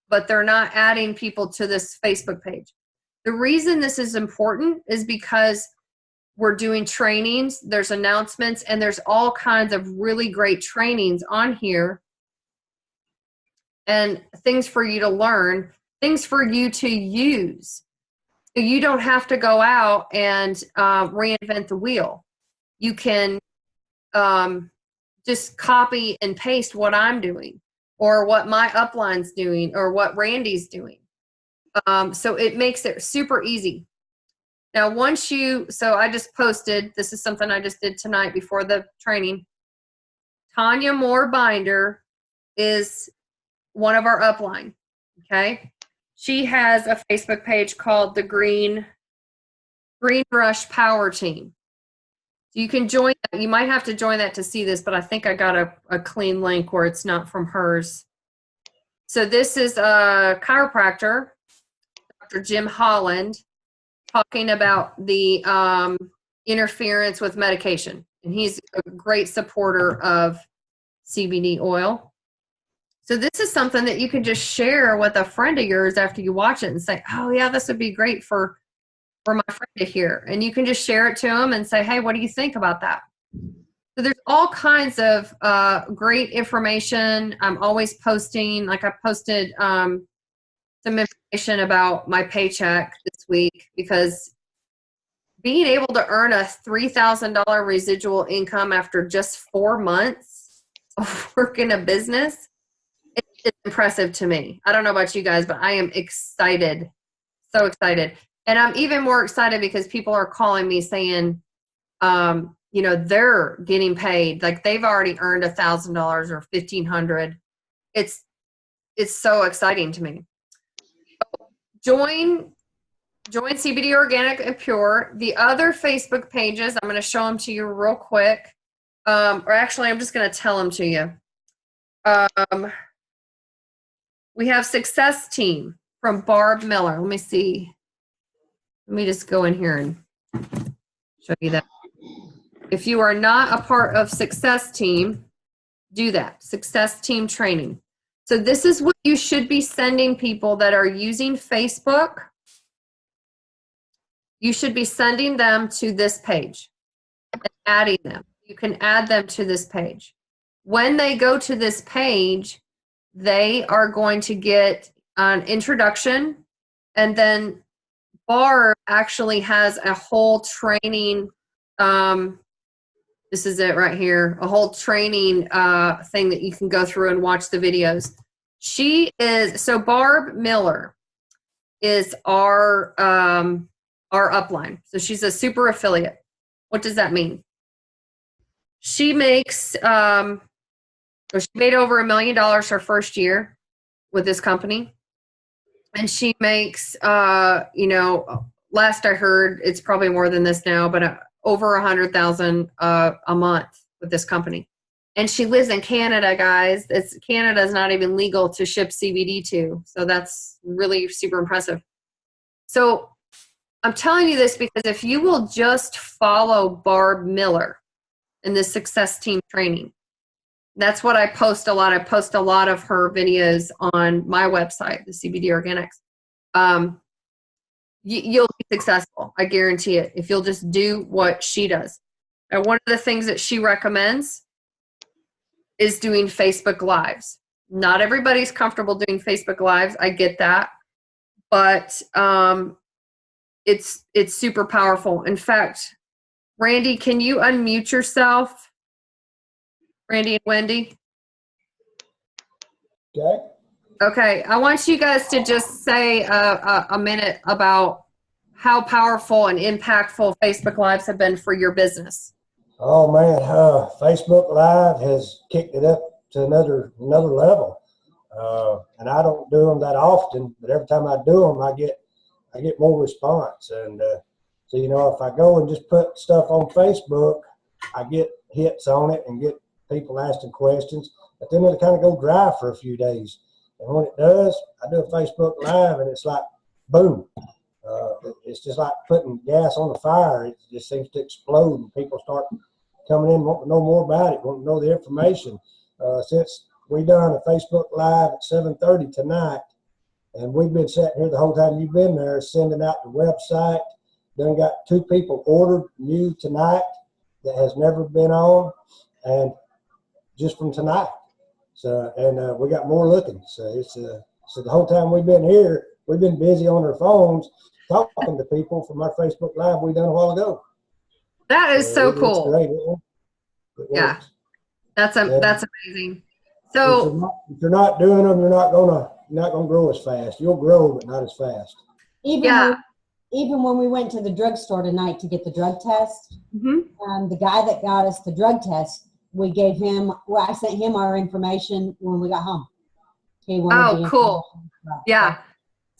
but they're not adding people to this Facebook page. The reason this is important is because we're doing trainings, there's announcements, and there's all kinds of really great trainings on here, and things for you to learn, things for you to use. So you don't have to go out and reinvent the wheel. You can just copy and paste what I'm doing, or what my upline's doing, or what Randy's doing. So it makes it super easy. Now, so I just posted, this is something I just did tonight before the training. Tanya Moore Binder is one of our upline, okay? She has a Facebook page called the Green Rush Power Team. You can join that. You might have to join that to see this, but I think I got a clean link where it's not from hers. So this is a chiropractor, Dr. Jim Holland, talking about the interference with medication. And he's a great supporter of CBD oil. So this is something that you can just share with a friend of yours after you watch it and say, oh yeah, this would be great for my friend to hear. And you can just share it to them and say, hey, what do you think about that? So there's all kinds of great information. I'm always posting, like I posted some information about my paycheck this week, because being able to earn a $3,000 residual income after just 4 months of working a business, it's impressive to me. I don't know about you guys, but I am excited, so excited. And I'm even more excited because people are calling me saying, you know, they're getting paid. Like they've already earned $1,000 or $1,500. It's so exciting to me. Join CBD Organic and Pure. The other Facebook pages, I'm going to show them to you real quick. Or actually, I'm just going to tell them to you. We have Success Team from Barb Miller. Let me see. Let me just go in here and show you that. If you are not a part of Success Team, do that. Success Team training. So this is what you should be sending people that are using Facebook. You should be sending them to this page and adding them. You can add them to this page. When they go to this page, they are going to get an introduction, and then Barb actually has a whole training. This is it right here, a whole training thing that you can go through and watch the videos. So Barb Miller is our upline. So she's a super affiliate. What does that mean? She makes, she made over $1 million her first year with this company. And she makes, you know, last I heard, it's probably more than this now, but over 100,000 a month with this company. And she lives in Canada, guys. Canada is not even legal to ship CBD to. So that's really super impressive. So I'm telling you this because if you will just follow Barb Miller in the Success Team training, that's what I post a lot. I post a lot of her videos on my website, the CBD Organics. You'll be successful. I guarantee it. If you'll just do what she does. And one of the things that she recommends is doing Facebook Lives. Not everybody's comfortable doing Facebook Lives. I get that. But it's super powerful. In fact, Randy, can you unmute yourself? Randy and Wendy? Okay. Okay, I want you guys to just say a minute about how powerful and impactful Facebook Lives have been for your business. Oh man, Facebook Live has kicked it up to another level, and I don't do them that often. But every time I do them, I get more response. And so you know, if I go and just put stuff on Facebook, I get hits on it and get people asking questions. But then it'll kind of go dry for a few days. And when it does, I do a Facebook Live, and it's like boom. It's just like putting gas on the fire. It just seems to explode, and people start coming in, want to know more about it, want to know the information. Since we done a Facebook Live at 7:30 tonight, and we've been sitting here the whole time you've been there, sending out the website. Then got 2 people ordered new tonight that has never been on, and just from tonight. So, and we got more looking. So it's so the whole time we've been here, we've been busy on our phones talking to people from our Facebook Live we done a while ago. That is so cool. It's great. Yeah, that's amazing. So if you're not doing them, you're not gonna grow as fast. You'll grow, but not as fast. Even when we went to the drugstore tonight to get the drug test, the guy that got us the drug test, I sent him our information when we got home. Oh, cool. Yeah.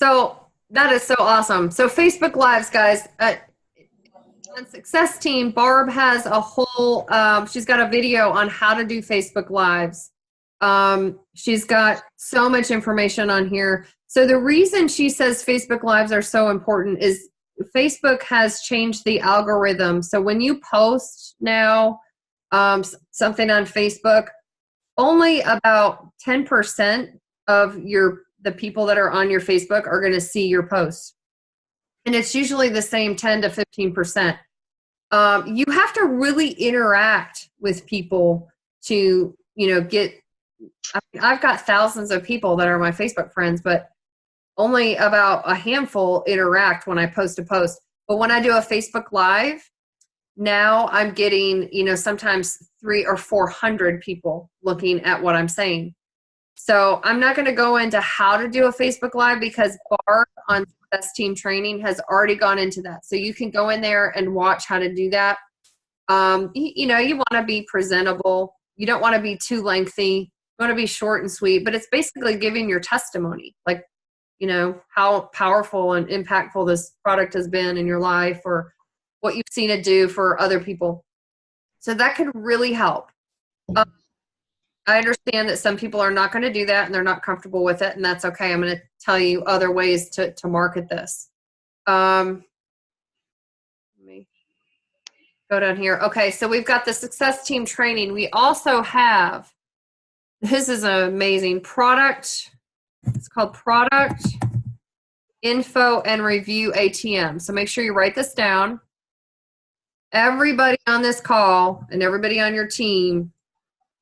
So that is so awesome. So Facebook Lives, guys, on Success Team, Barb has a whole, she's got a video on how to do Facebook Lives. She's got so much information on here. So the reason she says Facebook Lives are so important is Facebook has changed the algorithm. So when you post now something on Facebook, only about 10% of the people that are on your Facebook are going to see your posts. And it's usually the same 10 to 15%. You have to really interact with people to, get, I've got thousands of people that are my Facebook friends, but only about a handful interact when I post a post. But when I do a Facebook Live, now I'm getting, sometimes 300 or 400 people looking at what I'm saying. So I'm not going to go into how to do a Facebook Live because Barb on Success Team Training has already gone into that. So you can go in there and watch how to do that. You want to be presentable. You don't want to be too lengthy. You want to be short and sweet, but it's basically giving your testimony, like, how powerful and impactful this product has been in your life or what you've seen it do for other people. So that could really help. I understand that some people are not going to do that and they're not comfortable with it, and that's okay. I'm going to tell you other ways to market this. Let me go down here. Okay, so we've got the Success Team Training. We also have, this is an amazing product. It's called Product Info and Review ATM. So make sure you write this down. Everybody on this call and everybody on your team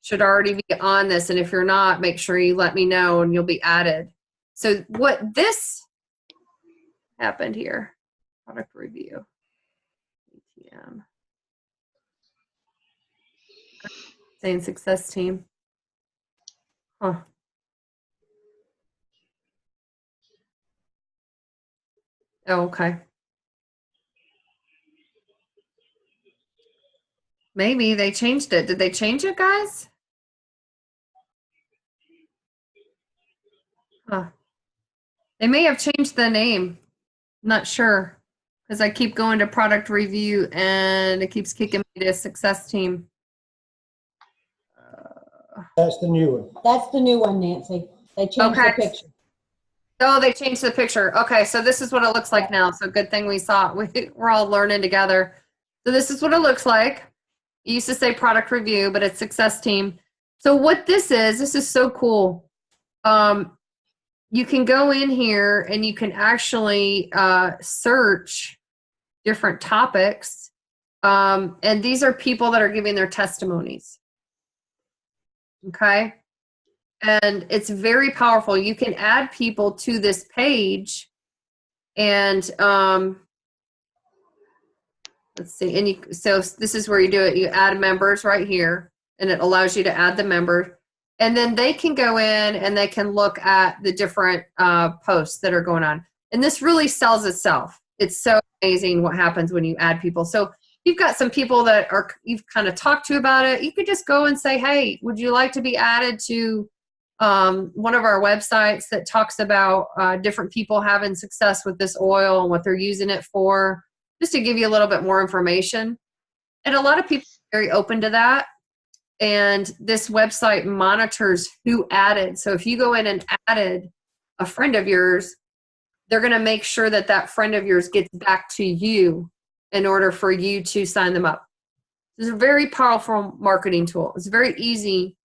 should already be on this. And if you're not, make sure you let me know and you'll be added. So what this happened here, product review, ATM, saying Success Team. Huh. Oh, okay. Maybe they changed it. Did they change it, guys? Huh. They may have changed the name. I'm not sure because I keep going to product review and it keeps kicking me to Success Team. That's the new one. That's the new one, Nancy. They changed the picture. Oh, they changed the picture. Okay, so this is what it looks like now. So good thing we saw it. We're all learning together. So this is what it looks like. It used to say product review, but it's Success Team. So what this is so cool. You can go in here and you can actually search different topics. And these are people that are giving their testimonies. Okay. And it's very powerful. You can add people to this page and let's see. And so this is where you do it. You add members right here and it allows you to add the member. And then they can go in and they can look at the different posts that are going on. And this really sells itself. It's so amazing what happens when you add people. So you've got some people that you've kind of talked to about it. You could just go and say, hey, would you like to be added to one of our websites that talks about different people having success with this oil and what they're using it for, just to give you a little bit more information. And a lot of people are very open to that. And this website monitors who added. So if you go in and added a friend of yours, they're going to make sure that that friend of yours gets back to you in order for you to sign them up. It's a very powerful marketing tool. It's very easy.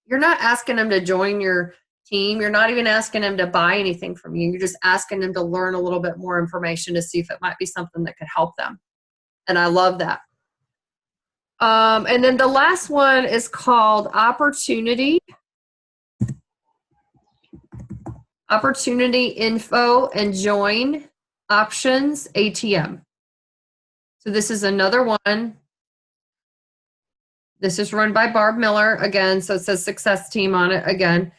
You're not asking them to join your team. You're not even asking them to buy anything from you. You're just asking them to learn a little bit more information to see if it might be something that could help them. And I love that. And then the last one is called Opportunity Info and Join Options ATM. So this is another one. This is run by Barb Miller again. So it says Success Team on it again.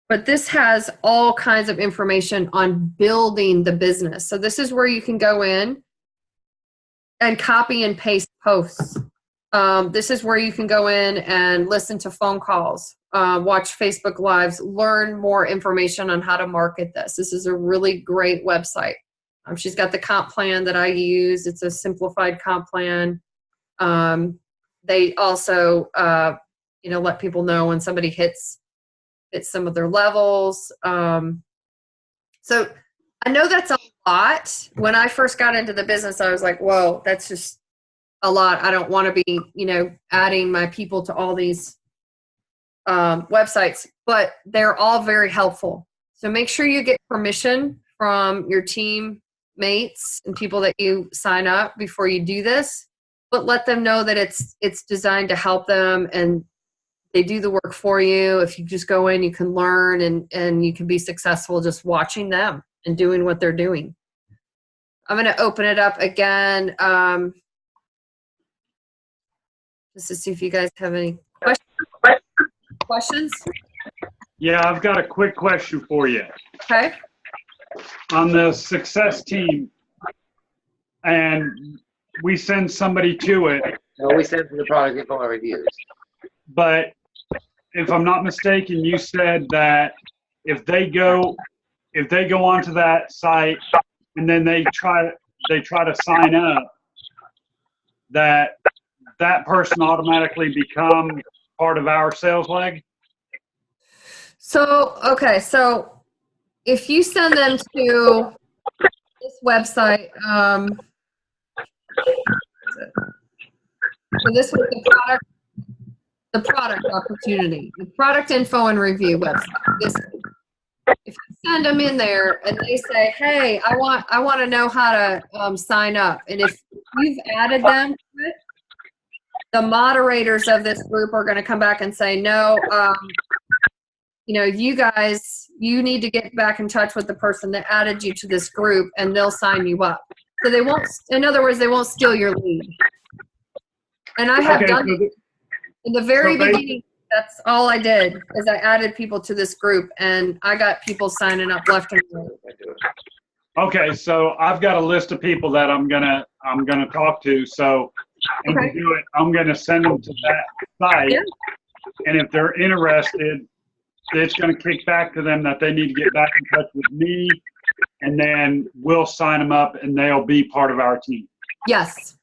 But this has all kinds of information on building the business. So this is where you can go in and copy and paste posts. This is where you can go in and listen to phone calls, watch Facebook Lives, learn more information on how to market this. This is a really great website. She's got the comp plan that I use. It's a simplified comp plan. They also, let people know when somebody hits some of their levels. So I know that's a lot. When I first got into the business, I was like, whoa, that's just a lot. I don't want to be, adding my people to all these websites, but they're all very helpful. So make sure you get permission from your teammates and people that you sign up before you do this, but let them know that it's designed to help them and they do the work for you. If you just go in, you can learn and you can be successful just watching them and doing what they're doing. I'm going to open it up again just to see if you guys have any questions. Yeah, I've got a quick question for you. Okay. On the success team, and we send somebody to it, No, we send to the product info and reviews. but if I'm not mistaken, you said that if they go onto that site and then they try to sign up, that person automatically become part of our sales leg? So, okay. So if you send them to this website, so this was the product opportunity, the product info and review website. If you send them in there and they say, hey, I want to know how to sign up. And if you've added them to it, the moderators of this group are going to come back and say, no, you guys, you need to get back in touch with the person that added you to this group and they'll sign you up. So they won't, in other words, they won't steal your lead. And I have done it in the very beginning. That's all I did is I added people to this group and I got people signing up left and right. Okay, so I've got a list of people that I'm gonna talk to. So, and to do it, I'm gonna send them to that site. Yeah. And if they're interested, it's gonna kick back to them that they need to get back in touch with me, and then we'll sign them up, and they'll be part of our team. Yes.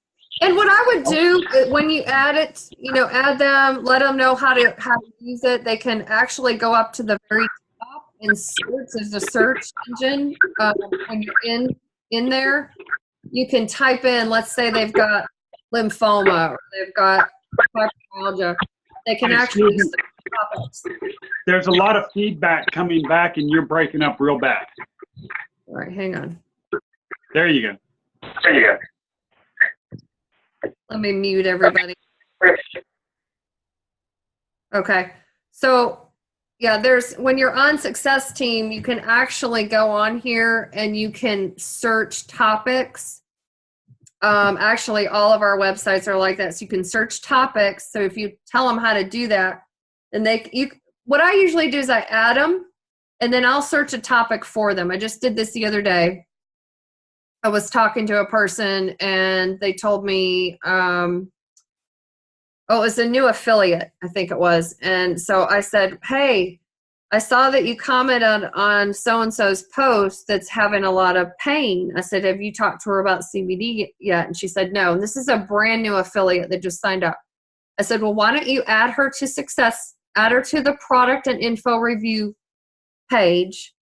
And what I would do when you add it, add them, let them know how to use it. They can actually go up to the very top and search. There's a search engine when you're in there. You can type in, let's say they've got lymphoma or they've got fibromyalgia. They can actually search topics. There's a lot of feedback coming back, and you're breaking up real bad. All right, hang on. There you go. There you go. Let me mute everybody. Okay. So, yeah, when you're on Success Team, you can actually go on here and you can search topics. Actually, all of our websites are like that. So you can search topics. So if you tell them how to do that, then what I usually do is I add them and then I'll search a topic for them. I just did this the other day. I was talking to a person and they told me, it was a new affiliate, I think it was. And so I said, hey, I saw that you commented on so-and-so's post that's having a lot of pain. I said, have you talked to her about CBD yet? And she said, no. And this is a brand new affiliate that just signed up. I said, well, why don't you add her to Success, add her to the product and info review page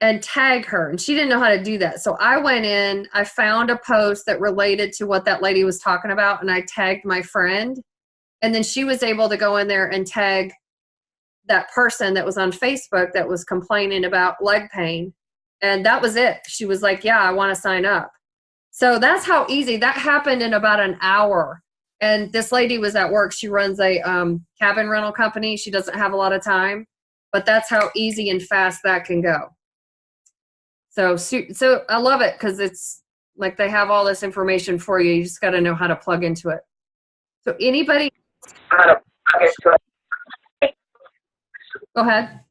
and tag her. And she didn't know how to do that. So I went in, I found a post that related to what that lady was talking about, and I tagged my friend. And then she was able to go in there and tag that person that was on Facebook that was complaining about leg pain. And that was it. She was like, yeah, I want to sign up. So that's how easy. That happened in about an hour. And this lady was at work. She runs a cabin rental company. She doesn't have a lot of time, but that's how easy and fast that can go. So I love it because it's like they have all this information for you. You just got to know how to plug into it. So anybody? Go ahead.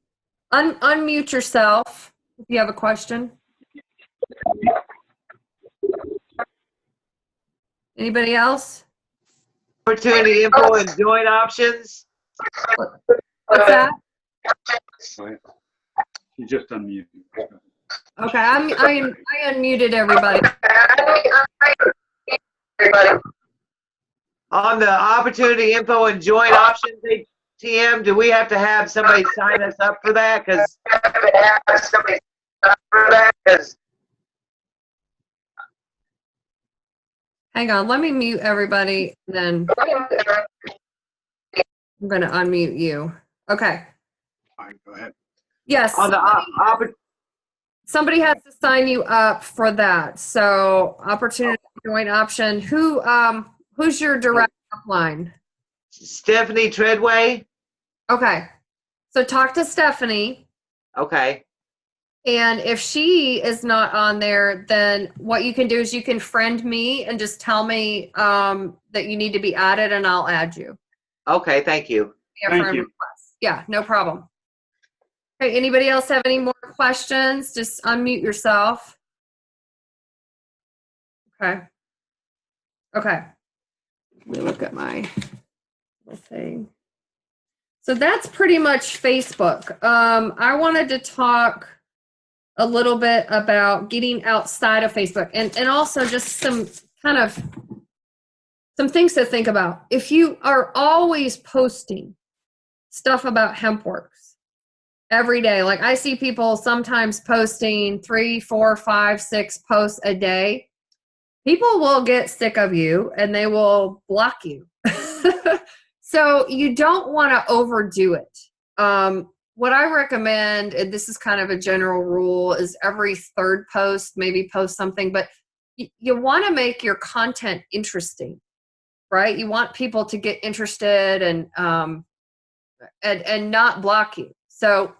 Unmute yourself if you have a question. Anybody else? Opportunity info and join options. What's that? You just unmuted. Okay, I unmuted everybody. On the opportunity info and join options, TM, do we have to have somebody sign us up for that? Hang on, let me mute everybody, then I'm going to unmute you. Okay. All right, go ahead. Yes. On the Somebody has to sign you up for that. So opportunity to join option. Who's your direct upline? Stephanie Treadway. Okay. So talk to Stephanie. Okay. And if she is not on there, then what you can do is you can friend me and just tell me that you need to be added, and I'll add you. Okay, thank you. Thank you. Request. Yeah, no problem. Okay, anybody else have any more questions? Just unmute yourself. Okay. Okay. Let me look at my little thing. So that's pretty much Facebook. I wanted to talk a little bit about getting outside of Facebook and also just some things to think about. If you are always posting stuff about Hempworx every day, like I see people sometimes posting 3, 4, 5, 6 posts a day, people will get sick of you and they will block you. So you don't want to overdo it. What I recommend, and this is kind of a general rule, is every third post, maybe post something, but you want to make your content interesting, right? You want people to get interested and not block you. So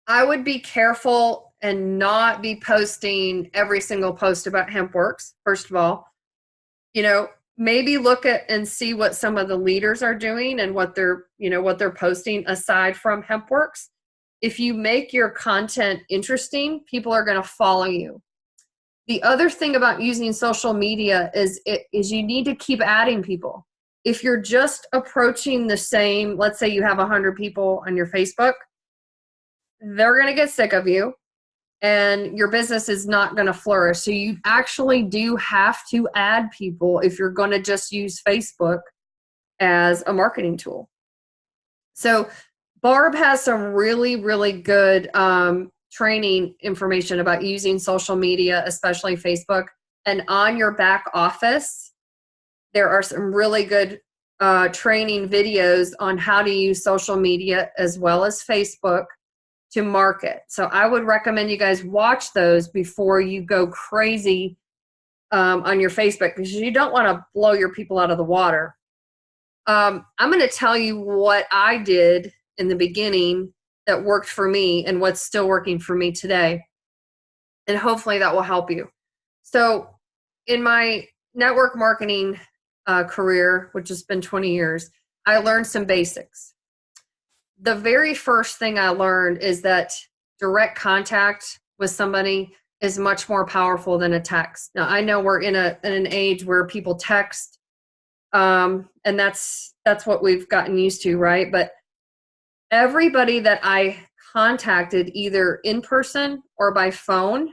I would be careful and not be posting every single post about Hempworx. First of all, maybe look at and see what some of the leaders are doing and what they're posting aside from Hempworx. If you make your content interesting, people are going to follow you. The other thing about using social media is you need to keep adding people. If you're just approaching the same, let's say you have 100 people on your Facebook, they're going to get sick of you and your business is not going to flourish. So you actually do have to add people if you're going to just use Facebook as a marketing tool. So Barb has some really, really good training information about using social media, especially Facebook. And on your back office, there are some really good training videos on how to use social media as well as Facebook to market. So I would recommend you guys watch those before you go crazy on your Facebook, because you don't want to blow your people out of the water. I'm going to tell you what I did in the beginning that worked for me and what's still working for me today. And hopefully that will help you. So in my network marketing career, which has been 20 years, I learned some basics. The very first thing I learned is that direct contact with somebody is much more powerful than a text. Now, I know we're in an age where people text, and that's what we've gotten used to, right? But everybody that I contacted either in person or by phone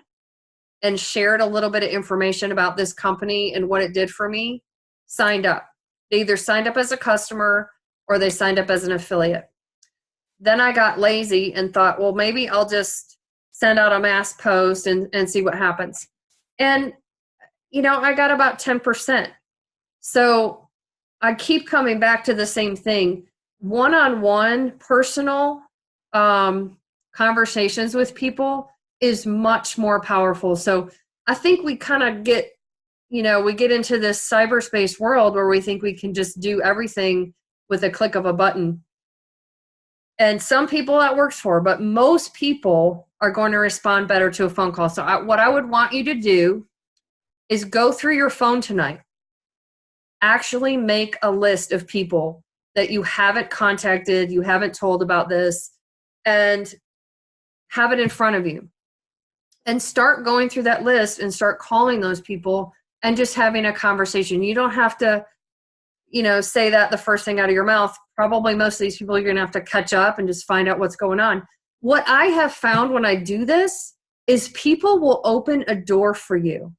and shared a little bit of information about this company and what it did for me signed up. They either signed up as a customer or they signed up as an affiliate. Then I got lazy and thought, well, maybe I'll just send out a mass post and see what happens. And, I got about 10%. So I keep coming back to the same thing. One-on-one personal conversations with people is much more powerful. So I think we kind of get, we get into this cyberspace world where we think we can just do everything with a click of a button. And some people that works for, but most people are going to respond better to a phone call. So what I would want you to do is go through your phone tonight. Actually make a list of people that you haven't contacted, you haven't told about this, and have it in front of you. And start going through that list and start calling those people and just having a conversation. You don't have to, say that the first thing out of your mouth. Probably most of these people you're going to have to catch up and just find out what's going on. What I have found when I do this is people will open a door for you.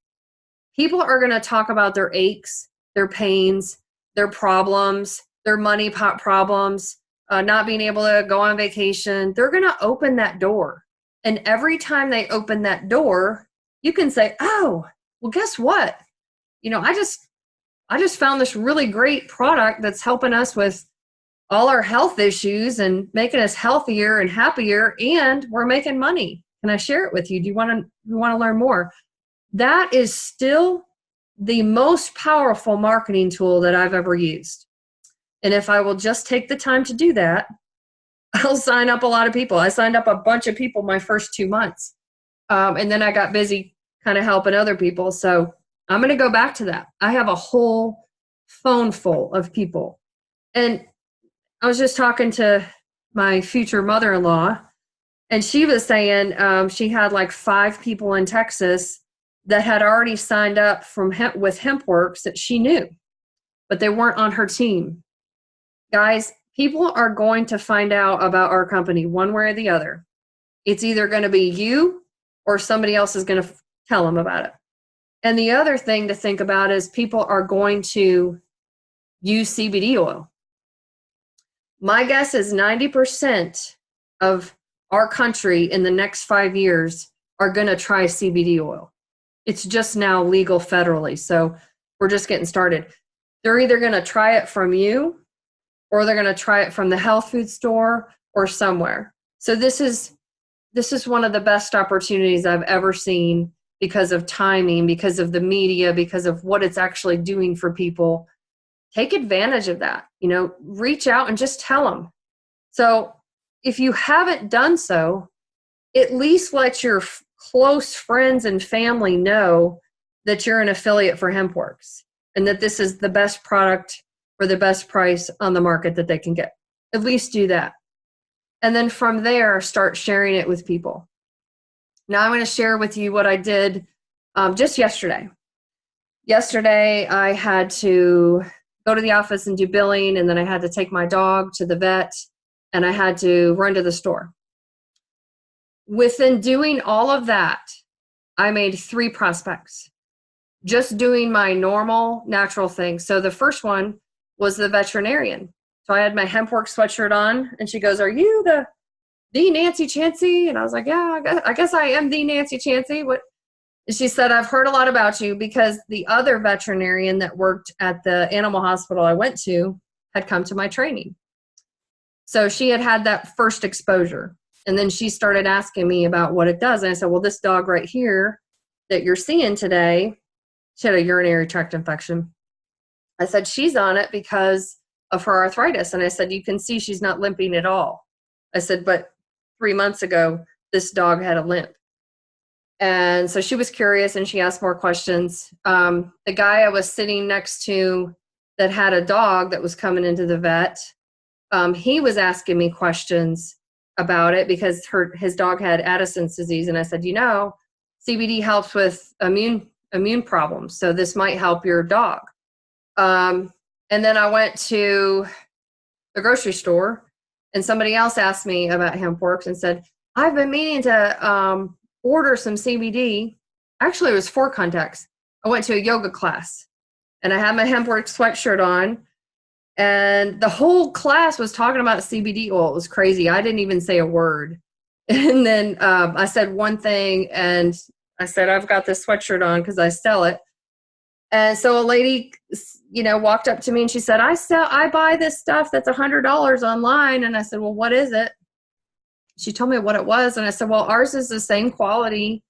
People are going to talk about their aches, their pains, their problems, their money problems, not being able to go on vacation. They're going to open that door. And every time they open that door, you can say, oh, well, guess what? I just found this really great product that's helping us with all our health issues and making us healthier and happier, and we're making money. Can I share it with you? Do you want to learn more? That is still the most powerful marketing tool that I've ever used. And if I will just take the time to do that, I'll sign up a lot of people. I signed up a bunch of people my first 2 months. And then I got busy kind of helping other people. So I'm going to go back to that. I have a whole phone full of people. And I was just talking to my future mother-in-law, and she was saying she had like 5 people in Texas that had already signed up with Hempworx that she knew, but they weren't on her team. Guys, people are going to find out about our company one way or the other. It's either going to be you or somebody else is going to tell them about it. And the other thing to think about is people are going to use CBD oil. My guess is 90% of our country in the next 5 years are going to try CBD oil. It's just now legal federally, so we're just getting started. They're either going to try it from you, or they're going to try it from the health food store or somewhere. So this is one of the best opportunities I've ever seen because of timing, because of the media, because of what it's actually doing for people. Take advantage of that. Reach out and just tell them. So if you haven't done so, at least let your close friends and family know that you're an affiliate for Hempworx and that this is the best product for the best price on the market that they can get. At least do that. And then from there, start sharing it with people. Now I'm going to share with you what I did just yesterday. Yesterday, I had to go to the office and do billing, and then I had to take my dog to the vet, and I had to run to the store. Within doing all of that, I made 3 prospects, just doing my normal, natural thing. So the first one was the veterinarian. So I had my Hempworx sweatshirt on, and she goes, "Are you the Nancy Chansey?" And I was like, "Yeah, I guess I am the Nancy Chansey." What? She said, "I've heard a lot about you because the other veterinarian that worked at the animal hospital I went to had come to my training." So she had that first exposure. And then she started asking me about what it does. And I said, "Well, this dog right here that you're seeing today, she had a urinary tract infection." I said, "She's on it because of her arthritis." And I said, "You can see she's not limping at all." I said, "But 3 months ago, this dog had a limp." And so she was curious and she asked more questions. The guy I was sitting next to that had a dog that was coming into the vet, he was asking me questions about it because his dog had Addison's disease. And I said, CBD helps with immune problems. So this might help your dog. And then I went to the grocery store and somebody else asked me about Hempworx and said, "I've been meaning to order some CBD." Actually, it was 4 contacts. I went to a yoga class and I had my Hempworx sweatshirt on, and the whole class was talking about CBD oil. It was crazy. I didn't even say a word. And then I said one thing, and I said, "I've got this sweatshirt on because I sell it." And so a lady, walked up to me and she said, I buy this stuff that's $100 online. And I said, "Well, what is it?" She told me what it was. And I said, "Well, ours is the same quality,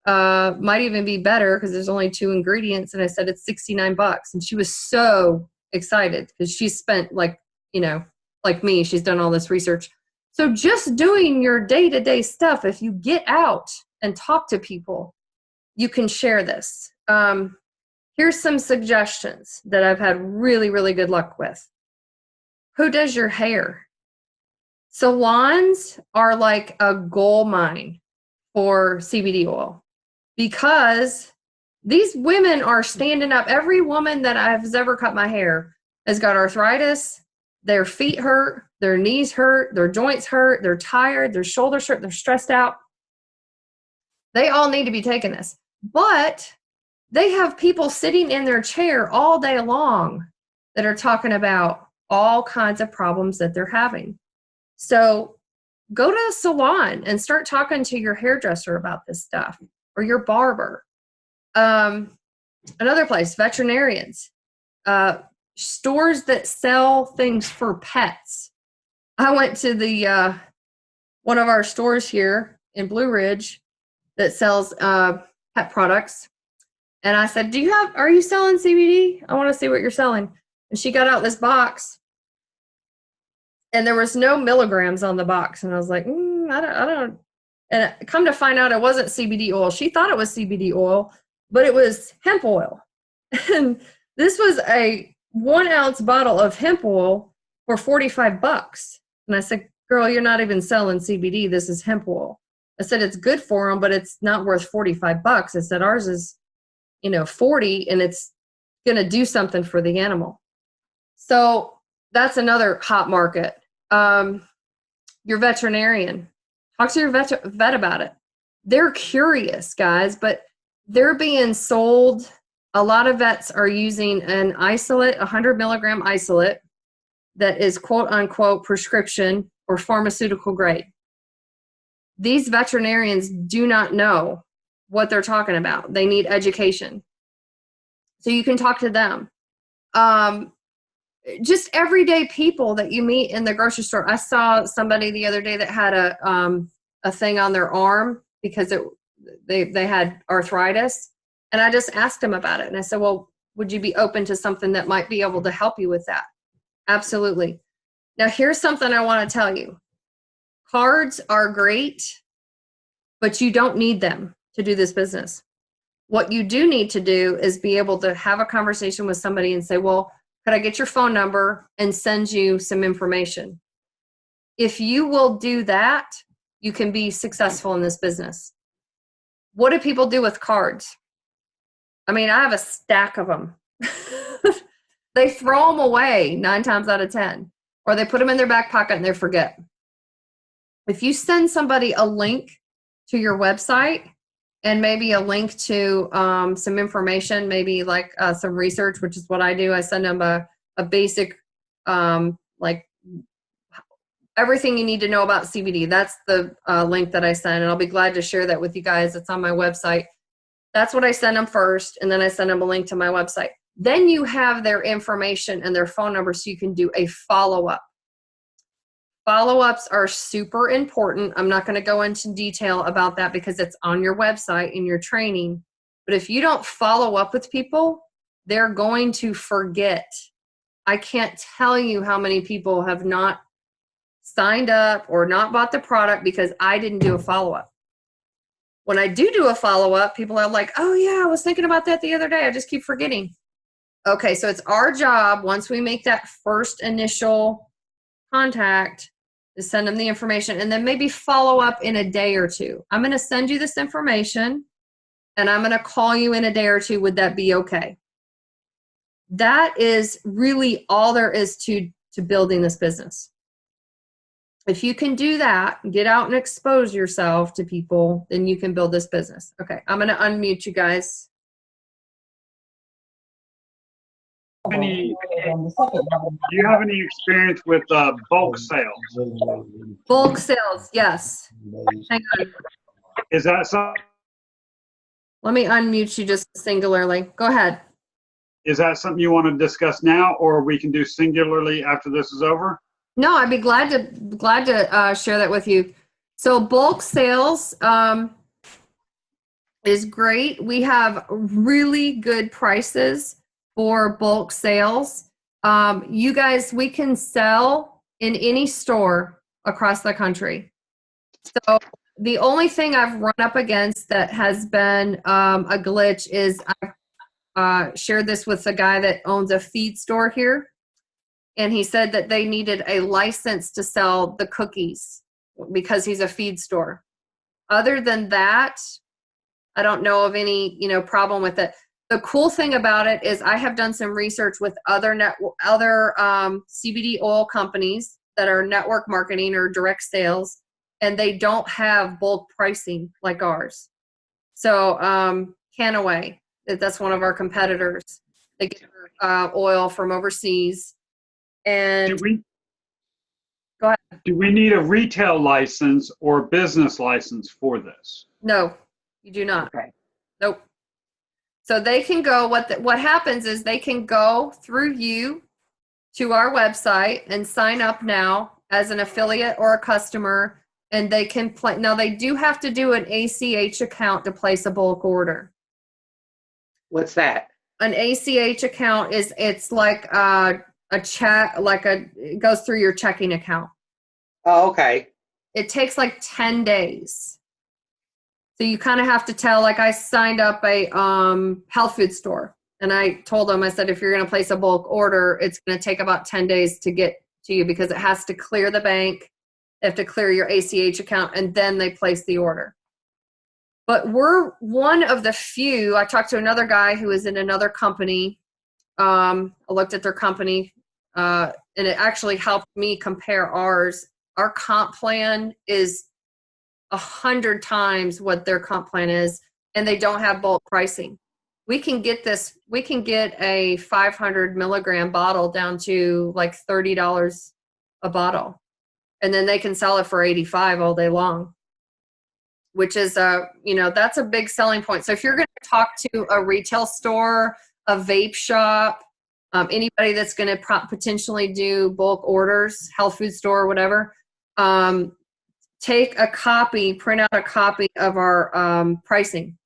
might even be better because there's only 2 ingredients." And I said, "It's $69. And she was so excited because she spent like me, she's done all this research. So just doing your day-to-day stuff, if you get out and talk to people, you can share this. Here's some suggestions that I've had really, really good luck with. Who does your hair? Salons are like a gold mine for CBD oil because these women are standing up. Every woman that has ever cut my hair has got arthritis, their feet hurt, their knees hurt, their joints hurt, they're tired, their shoulders hurt, they're stressed out. They all need to be taking this. But they have people sitting in their chair all day long that are talking about all kinds of problems that they're having. So go to a salon and start talking to your hairdresser about this stuff, or your barber. Another place, veterinarians. stores that sell things for pets. I went to the one of our stores here in Blue Ridge that sells pet products. And I said, are you selling CBD? I want to see what you're selling. And she got out this box and there was no milligrams on the box. And I was like, I don't. And come to find out it wasn't CBD oil. She thought it was CBD oil, but it was hemp oil. And this was a 1 ounce bottle of hemp oil for $45. And I said, girl, you're not even selling CBD. This is hemp oil. I said, it's good for them, but it's not worth $45. I said, ours is, 40, and it's going to do something for the animal. So that's another hot market. Your veterinarian, talk to your vet about it. They're curious, guys, but they're being sold. A lot of vets are using an isolate, 100 milligram isolate that is quote unquote prescription or pharmaceutical grade. These veterinarians do not know what they're talking about. They need education. So you can talk to them. Just everyday people that you meet in the grocery store. I saw somebody the other day that had a thing on their arm because they had arthritis. And I just asked them about it. And I said, well, would you be open to something that might be able to help you with that? Absolutely. Now, here's something I want to tell you. Cards are great, but you don't need them to do this business. What you do need to do is be able to have a conversation with somebody and say, well, could I get your phone number and send you some information? If you will do that, you can be successful in this business. What do people do with cards? I mean, I have a stack of them. They throw them away 9 times out of 10, or they put them in their back pocket and they forget. If you send somebody a link to your website and maybe a link to some information, maybe like some research, which is what I do. I send them a basic, like everything you need to know about CBD. That's the link that I send, and I'll be glad to share that with you guys. It's on my website. That's what I send them first, and then I send them a link to my website. Then you have their information and their phone number so you can do a follow-up. Follow-ups are super important. I'm not going to go into detail about that because it's on your website in your training. But if you don't follow up with people, they're going to forget. I can't tell you how many people have not signed up or not bought the product because I didn't do a follow-up. When I do a follow-up, people are like, oh yeah, I was thinking about that the other day. I just keep forgetting. Okay, so it's our job once we make that first initial contact to send them the information and then maybe follow up in a day or two. I'm going to send you this information and I'm going to call you in a day or two. Would that be okay? That is really all there is to building this business. If you can do that, get out and expose yourself to people, then you can build this business. Okay, I'm going to unmute you guys. Do you have any experience with bulk sales? Bulk sales, yes. Hang on. Is that something? Let me unmute you just singularly. Go ahead. Is that something you want to discuss now, or we can do singularly after this is over? No, I'd be glad to share that with you. So bulk sales is great. We have really good prices for bulk sales. You guys, we can sell in any store across the country. So the only thing I've run up against that has been a glitch is I've shared this with a guy that owns a feed store here. And he said that they needed a license to sell the cookies because he's a feed store. Other than that, I don't know of any, problem with it. The cool thing about it is I have done some research with other CBD oil companies that are network marketing or direct sales, and they don't have bulk pricing like ours. So Canaway, that's one of our competitors. They get oil from overseas. And go ahead. Do we need a retail license or business license for this? No, you do not. Okay. Nope. So they can go, what happens is they can go through you to our website and sign up now as an affiliate or a customer, and they can play. Now they do have to do an ACH account to place a bulk order. What's that? An ACH account it's like a check, it goes through your checking account. Oh, okay. It takes like 10 days. So you kind of have to tell, like I signed up a health food store, and I told them, I said, if you're going to place a bulk order, it's going to take about 10 days to get to you because it has to clear the bank, they have to clear your ACH account, and then they place the order. But we're one of the few. I talked to another guy who is in another company. I looked at their company, and it actually helped me compare ours. Our comp plan is 100 times what their comp plan is, and they don't have bulk pricing. We can get a 500 milligram bottle down to like $30 a bottle, and then they can sell it for $85 all day long, which is that's a big selling point. So if you're going to talk to a retail store, a vape shop, anybody that's going to potentially do bulk orders, health food store, whatever, print out a copy of our pricing.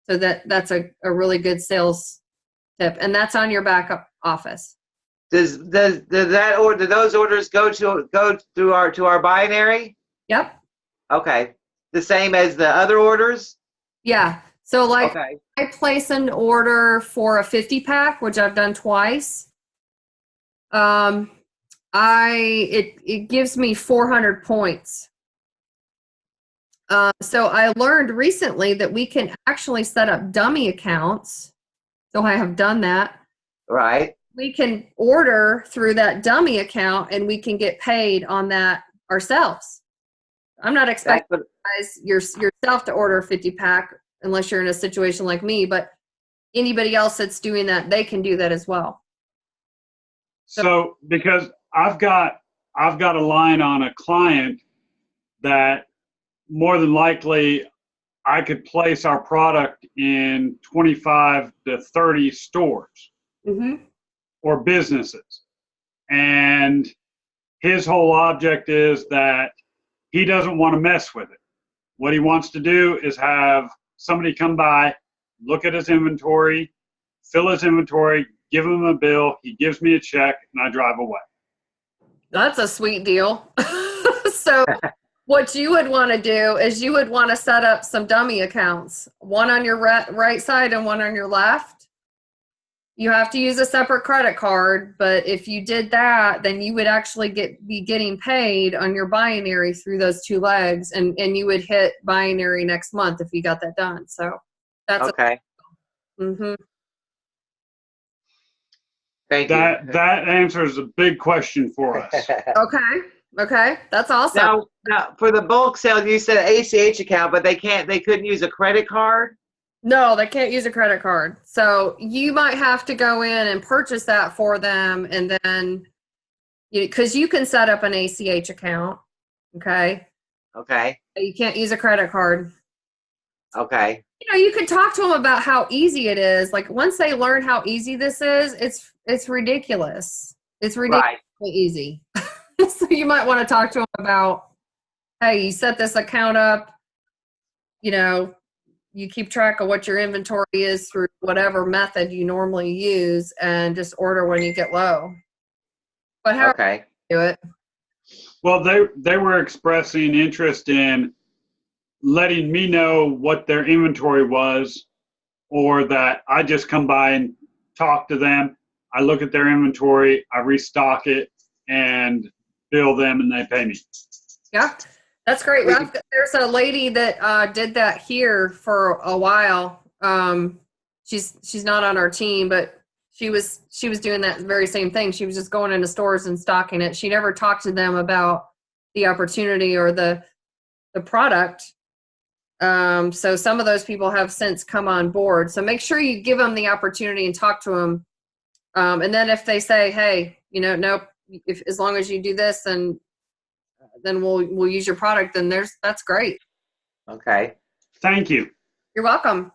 So that's a really good sales tip, and that's on your backup office. Do those orders go through our binary? Yep. Okay. The same as the other orders? Yeah. So like okay. I place an order for a 50 pack, which I've done twice. It gives me 400 points. So I learned recently that we can actually set up dummy accounts. So I have done that. Right. We can order through that dummy account, and we can get paid on that ourselves. I'm not expecting yourself to order a 50 pack unless you're in a situation like me, but anybody else that's doing that, they can do that as well. So because I've got a line on a client that more than likely I could place our product in 25 to 30 stores or businesses. And his whole object is that he doesn't want to mess with it. What he wants to do is have somebody come by, look at his inventory, fill his inventory, give him a bill, he gives me a check, and I drive away. That's a sweet deal. So what you would want to do is you would want to set up some dummy accounts, one on your right side and one on your left. You have to use a separate credit card, but if you did that, then you would actually be getting paid on your binary through those two legs, and you would hit binary next month if you got that done. So that's okay. Thank you. That answers a big question for us. Okay, that's awesome. Now, for the bulk sale, you said ACH account, but they couldn't use a credit card? No, they can't use a credit card. So you might have to go in and purchase that for them, and then, because you can set up an ACH account, okay? Okay. You can't use a credit card. Okay. You could talk to them about how easy it is. Like once they learn how easy this is, it's ridiculous. It's ridiculously easy. So you might want to talk to them about, hey, you set this account up, you keep track of what your inventory is through whatever method you normally use, and just order when you get low. But how do you do it? Well, they were expressing interest in letting me know what their inventory was, or that I just come by and talk to them. I look at their inventory, I restock it, and bill them, and they pay me. Yeah, that's great. There's a lady that did that here for a while. She's not on our team, but she was doing that very same thing. She was just going into stores and stocking it. She never talked to them about the opportunity or the product. So some of those people have since come on board. So make sure you give them the opportunity and talk to them. And then if they say, hey, nope, as long as you do this, and then we'll use your product, then that's great. Okay. Thank you. You're welcome.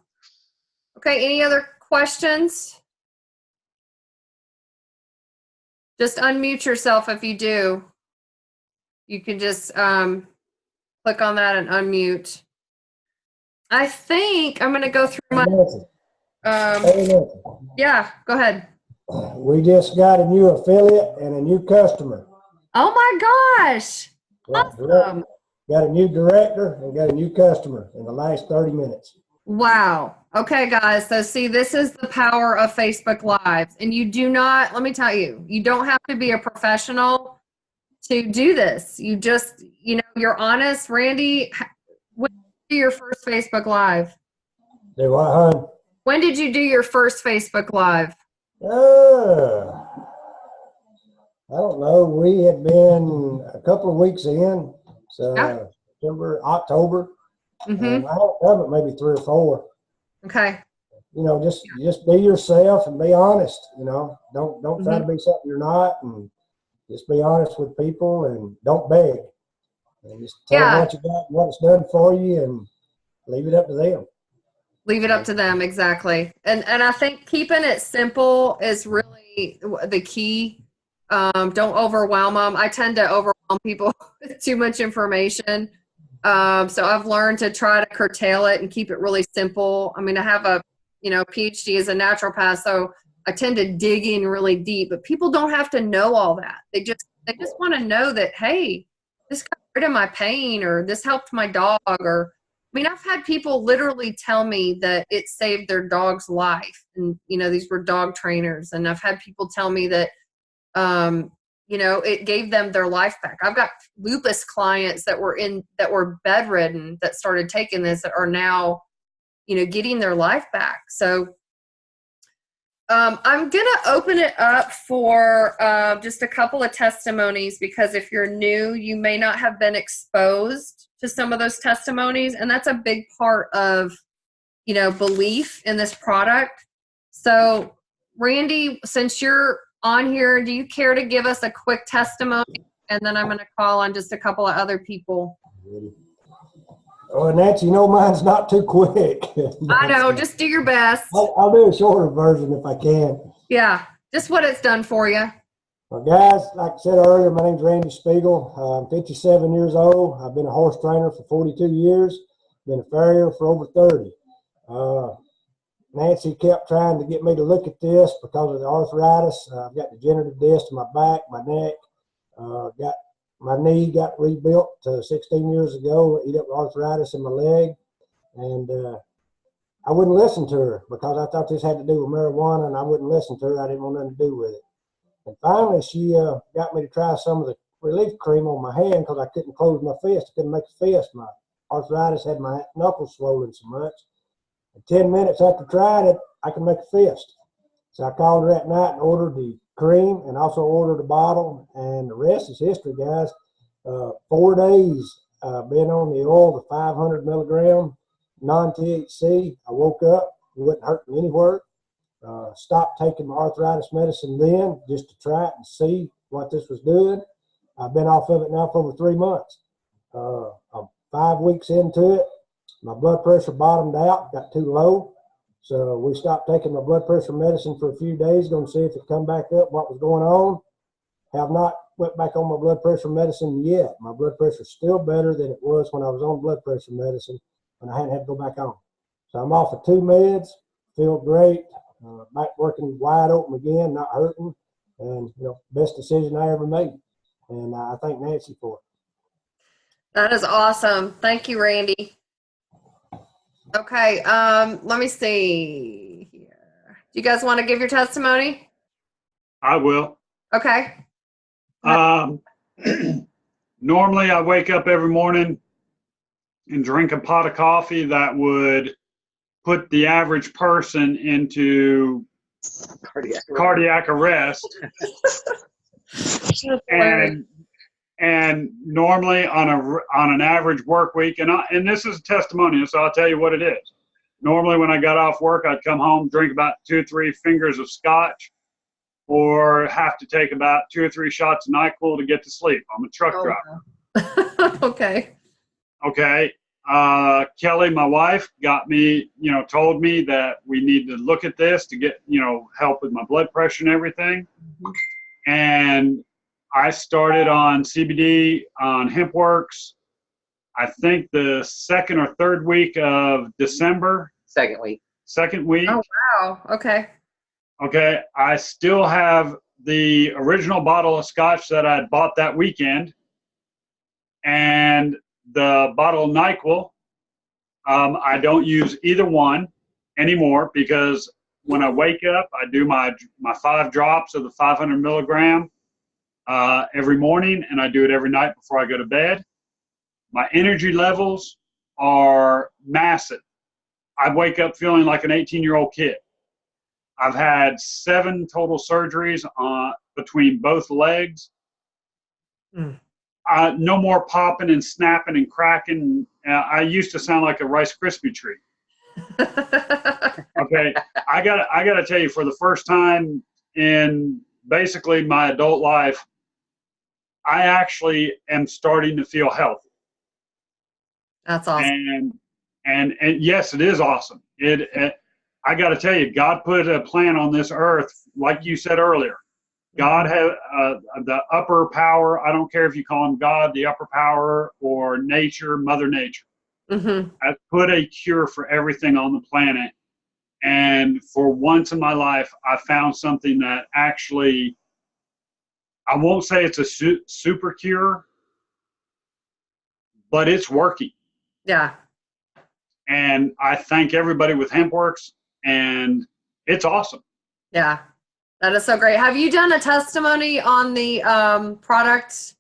Okay, any other questions? Just unmute yourself if you do. You can just click on that and unmute. I think I'm going to go through my. Yeah, go ahead. We just got a new affiliate and a new customer. Oh my gosh. Awesome. Got a new director and got a new customer in the last 30 minutes. Wow. Okay, guys. So see, this is the power of Facebook Lives. And you do not, let me tell you, you don't have to be a professional to do this. You just, you're honest. Randy, when did you do your first Facebook Live? Do what, hon? When did you do your first Facebook Live? I don't know. We had been a couple of weeks in. So Yeah. September, October. Mm-hmm. I don't have it, maybe 3 or 4. Okay. Just be yourself and be honest. Don't try to be something you're not, and just be honest with people and don't beg. And just tell them what you got and what it's done for you, and leave it up to them. Leave it up to them, exactly. And I think keeping it simple is really the key. Don't overwhelm them. I tend to overwhelm people with too much information. So I've learned to try to curtail it and keep it really simple. I mean, I have a, PhD as a naturopath, so I tend to dig in really deep, but people don't have to know all that. They just want to know that, hey, this got rid of my pain, or this helped my dog, or, I mean, I've had people literally tell me that it saved their dog's life. And, these were dog trainers. And I've had people tell me that, it gave them their life back. I've got lupus clients that were bedridden that started taking this, that are now, getting their life back. So I'm going to open it up for just a couple of testimonies, because if you're new, you may not have been exposed to some of those testimonies. And that's a big part of, belief in this product. So Randy, since you're on here, do you care to give us a quick testimony? And then I'm going to call on just a couple of other people. Oh, Nancy, mine's not too quick. I know, just do your best. I'll do a shorter version if I can. Yeah, just what it's done for you. Well, guys, like I said earlier, my name's Randy Spiegel. I'm 57 years old. I've been a horse trainer for 42 years. Been a farrier for over 30. Nancy kept trying to get me to look at this because of the arthritis. I've got degenerative disc in my back, my neck. Got my knee got rebuilt 16 years ago. Eat up arthritis in my leg, and I wouldn't listen to her because I thought this had to do with marijuana, and I wouldn't listen to her. I didn't want nothing to do with it. And finally, she got me to try some of the relief cream on my hand because I couldn't close my fist. I couldn't make a fist. My arthritis had my knuckles swollen so much. And 10 minutes after trying it, I could make a fist. So I called her that night and ordered the cream and also ordered a bottle. And the rest is history, guys. 4 days been on the oil, the 500 milligram non-THC. I woke up, it wasn't hurting anywhere. Stopped taking my arthritis medicine then just to try it and see what this was doing. I've been off of it now for over 3 months. I'm 5 weeks into it. My blood pressure bottomed out, got too low. So we stopped taking my blood pressure medicine for a few days, going to see if it come back up, what was going on. Have not went back on my blood pressure medicine yet. My blood pressure is still better than it was when I was on blood pressure medicine, when I hadn't had to go back on. So I'm off of 2 meds, feel great, back working wide open again, not hurting, and best decision I ever made. And I thank Nancy for it. That is awesome. Thank you, Randy. Okay, let me see here. Do you guys want to give your testimony? I will. Okay. Normally I wake up every morning and drink a pot of coffee that would put the average person into cardiac arrest. And normally on an average work week, and this is a testimonial, so I'll tell you what it is. Normally when I got off work, I'd come home, drink about 2 or 3 fingers of scotch, or have to take about 2 or 3 shots of NyQuil to get to sleep. I'm a truck driver. Okay. Okay. Kelly, my wife, got me, told me that we need to look at this to get, help with my blood pressure and everything. And I started on CBD on Hempworx, I think the second or third week of December. Second week. Second week. Oh, wow. Okay. Okay. I still have the original bottle of scotch that I had bought that weekend and the bottle of NyQuil. I don't use either one anymore because when I wake up, I do my 5 drops of the 500 milligram every morning, and I do it every night before I go to bed. My energy levels are massive. I wake up feeling like an 18-year-old kid. I've had 7 total surgeries between both legs. No more popping and snapping and cracking. I used to sound like a Rice Krispie treat. Okay, I gotta tell you, for the first time in basically my adult life, I actually am starting to feel healthy. That's awesome. And yes, it is awesome. I got to tell you, God put a plan on this earth, like you said earlier. God has the upper power. I don't care if you call him God, the upper power, or nature, Mother Nature. Has put a cure for everything on the planet. And for once in my life, I found something that actually, I won't say it's a super cure, but it's working. Yeah. And I thank everybody with Hempworx, and it's awesome. Yeah. That is so great. Have you done a testimony on the product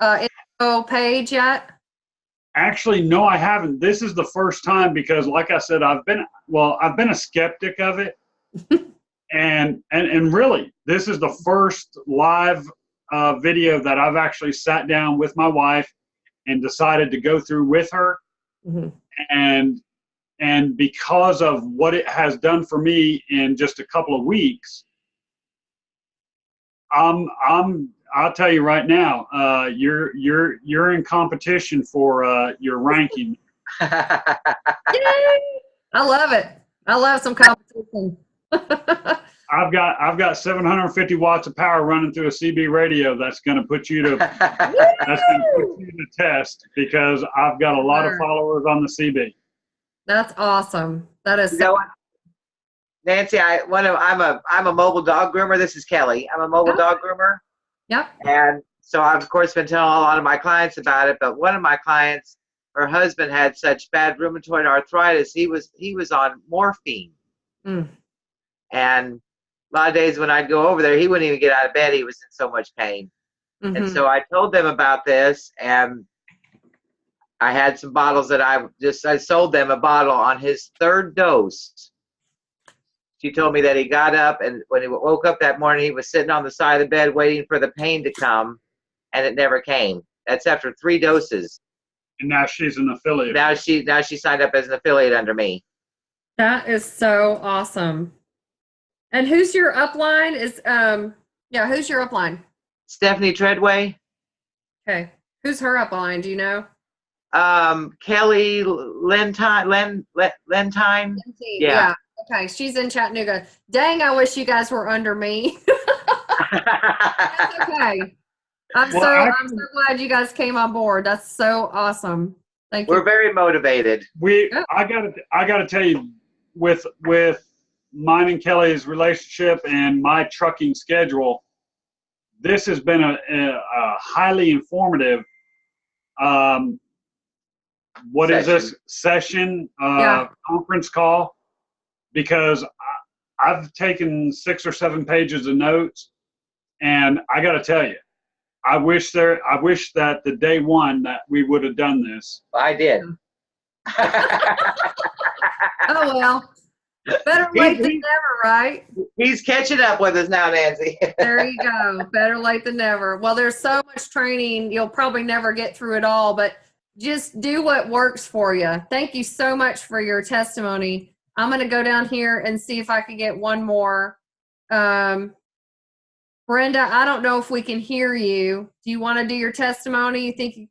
info page yet? Actually, no, I haven't. This is the first time because, like I said, I've been a skeptic of it, and really, this is the first live video that I've actually sat down with my wife and decided to go through with her, and because of what it has done for me in just a couple of weeks, I'll tell you right now, you're in competition for your ranking. Yay! I love it. I love some competition. I've got 750 watts of power running through a CB radio. That's going to put you to test because I've got a lot of followers on the CB. That's awesome. That is so. Nancy, I'm a mobile dog groomer. This is Kelly. I'm a mobile dog groomer. Yep. And so I've of course been telling a lot of my clients about it, but one of my clients, her husband had such bad rheumatoid arthritis, he was on morphine. And a lot of days when I'd go over there, he wouldn't even get out of bed. He was in so much pain. And so I told them about this, and I had some bottles that I sold them a bottle on his 3rd dose. She told me that he got up, and when he woke up that morning, he was sitting on the side of the bed waiting for the pain to come, and it never came. That's after 3 doses. And now she's an affiliate. Now she signed up as an affiliate under me. That is so awesome. And who's your upline? Who's your upline? Stephanie Treadway. Okay. Who's her upline? Do you know? Kelly Lentine. Yeah. Okay. She's in Chattanooga. Dang, I wish you guys were under me. That's okay. I'm so glad you guys came on board. That's so awesome. Thank you. We're very motivated. I gotta tell you, with mine and Kelly's relationship and my trucking schedule, this has been a highly informative session conference call, because I've taken 6 or 7 pages of notes, and I got to tell you, I wish that the day one that we would have done this. I did. Oh well, better late than never, right? He's catching up with us now, Nancy. There you go. Better late than never. Well, there's so much training, you'll probably never get through it all, but just do what works for you. Thank you so much for your testimony. I'm going to go down here and see if I can get one more. Brenda, I don't know if we can hear you. Do you want to do your testimony? You think?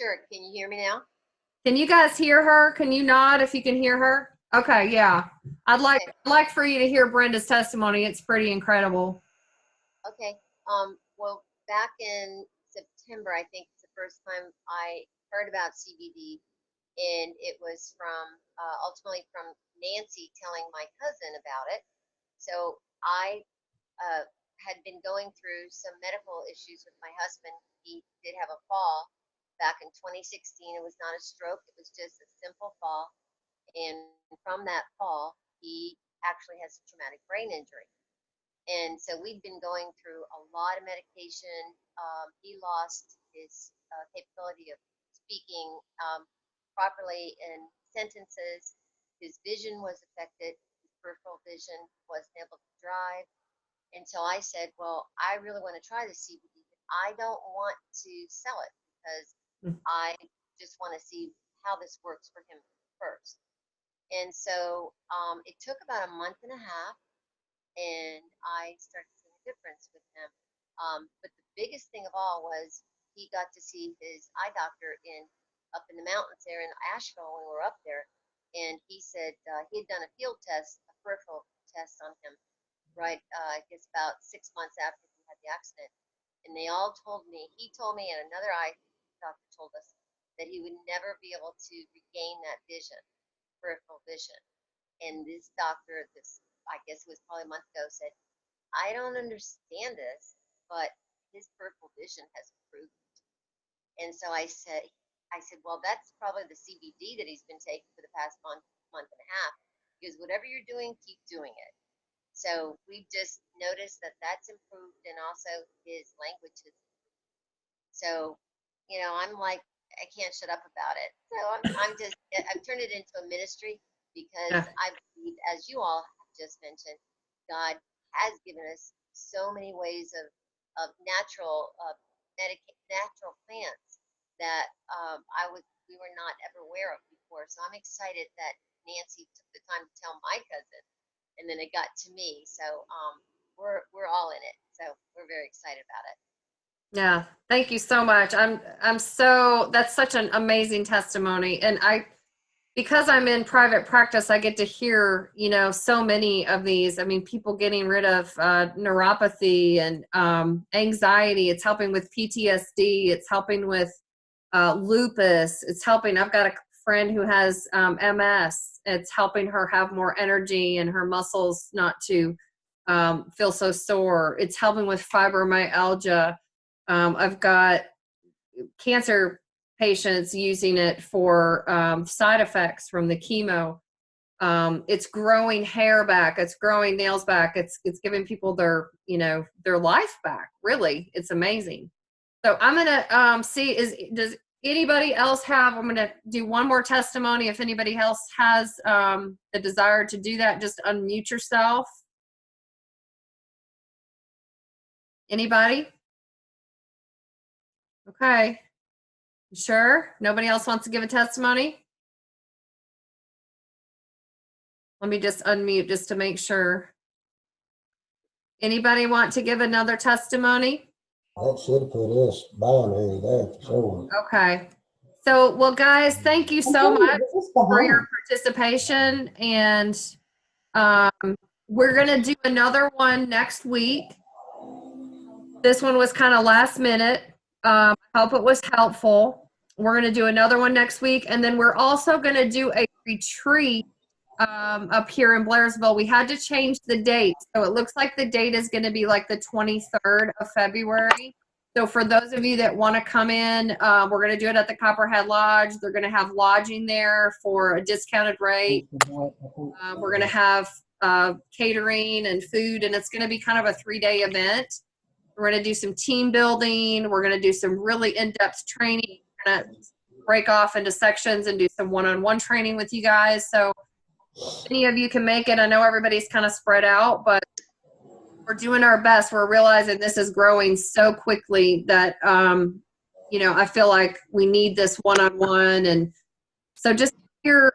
Sure. Can you hear me now? Can you guys hear her? Can you nod if you can hear her? Okay, yeah. I'd like for you to hear Brenda's testimony. It's pretty incredible. Okay. Well, back in September, I think it's the first time I heard about CBD, and it was from ultimately from Nancy telling my cousin about it. So I had been going through some medical issues with my husband. He did have a fall back in 2016. It was not a stroke. It was just a simple fall. And from that fall, he actually has a traumatic brain injury. And so we've been going through a lot of medication. He lost his capability of speaking properly in sentences. His vision was affected. His peripheral vision, wasn't able to drive. And so I said, well, I really want to try the CBD, but I don't want to sell it because I just want to see how this works for him first. And so it took about a month and a half, and I started seeing a difference with him. But the biggest thing of all was he got to see his eye doctor up in the mountains there in Asheville when we were up there. And he said he had done a field test, a peripheral test on him, right, I guess about 6 months after he had the accident. And they all told me, he told me, and another eye doctor told us that he would never be able to regain that vision, peripheral vision. And this doctor, I guess it was probably a month ago, said, I don't understand this, but his peripheral vision has improved. And so I said, well, that's probably the CBD that he's been taking for the past month and a half, because whatever you're doing, keep doing it. So we've just noticed that that's improved, and also his language has improved. So, I'm like, I can't shut up about it. So I've turned it into a ministry because I believe, as you all have just mentioned, God has given us so many ways of natural natural plants that we were not ever aware of before. So I'm excited that Nancy took the time to tell my cousin, and then it got to me. So we're all in it. So we're very excited about it. Yeah, thank you so much. That's such an amazing testimony. And because I'm in private practice, I get to hear, so many of these. I mean, people getting rid of neuropathy and anxiety. It's helping with PTSD. It's helping with lupus. It's helping. I've got a friend who has MS. It's helping her have more energy and her muscles not to feel so sore. It's helping with fibromyalgia. I've got cancer patients using it for side effects from the chemo. It's growing hair back. It's growing nails back. It's giving people their life back. Really, it's amazing. So I'm gonna see does anybody else have? I'm gonna do one more testimony. If anybody else has the desire to do that, just unmute yourself. Anybody? Okay. You sure? Nobody else wants to give a testimony? Let me just unmute just to make sure. Anybody want to give another testimony? That should have put us binary there for sure. Okay. So, well, guys, thank you so much for your participation. And we're going to do another one next week. This one was kind of last minute. I hope it was helpful. We're going to do another one next week. And then we're also going to do a retreat up here in Blairsville. We had to change the date. So it looks like the date is going to be like the 23rd of February. So for those of you that want to come in, we're going to do it at the Copperhead Lodge. They're going to have lodging there for a discounted rate. We're going to have catering and food, and it's going to be kind of a 3-day event. We're going to do some team building. We're going to do some really in-depth training. We're going to break off into sections and do some one-on-one training with you guys. So if any of you can make it, I know everybody's kind of spread out, but we're doing our best. We're realizing this is growing so quickly that, I feel like we need this one-on-one. And so just your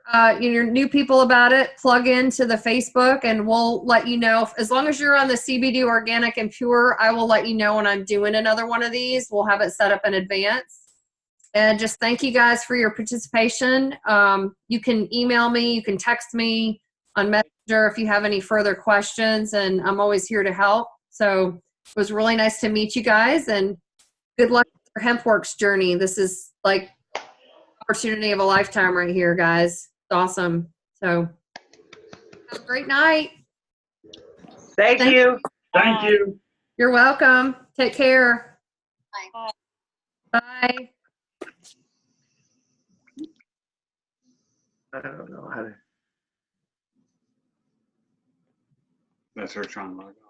new people about it, plug into the Facebook, and we'll let you know. As long as you're on the CBD Organic and Pure, I will let you know when I'm doing another one of these. We'll have it set up in advance. And just thank you guys for your participation. You can email me, you can text me on Messenger if you have any further questions, and I'm always here to help. So it was really nice to meet you guys, and good luck with your Hempworx journey. This is like opportunity of a lifetime right here, guys. It's awesome. So have a great night. Thank you. Thank you. You're welcome. Take care. Bye. Bye. I don't know how to. That's her trying to log on.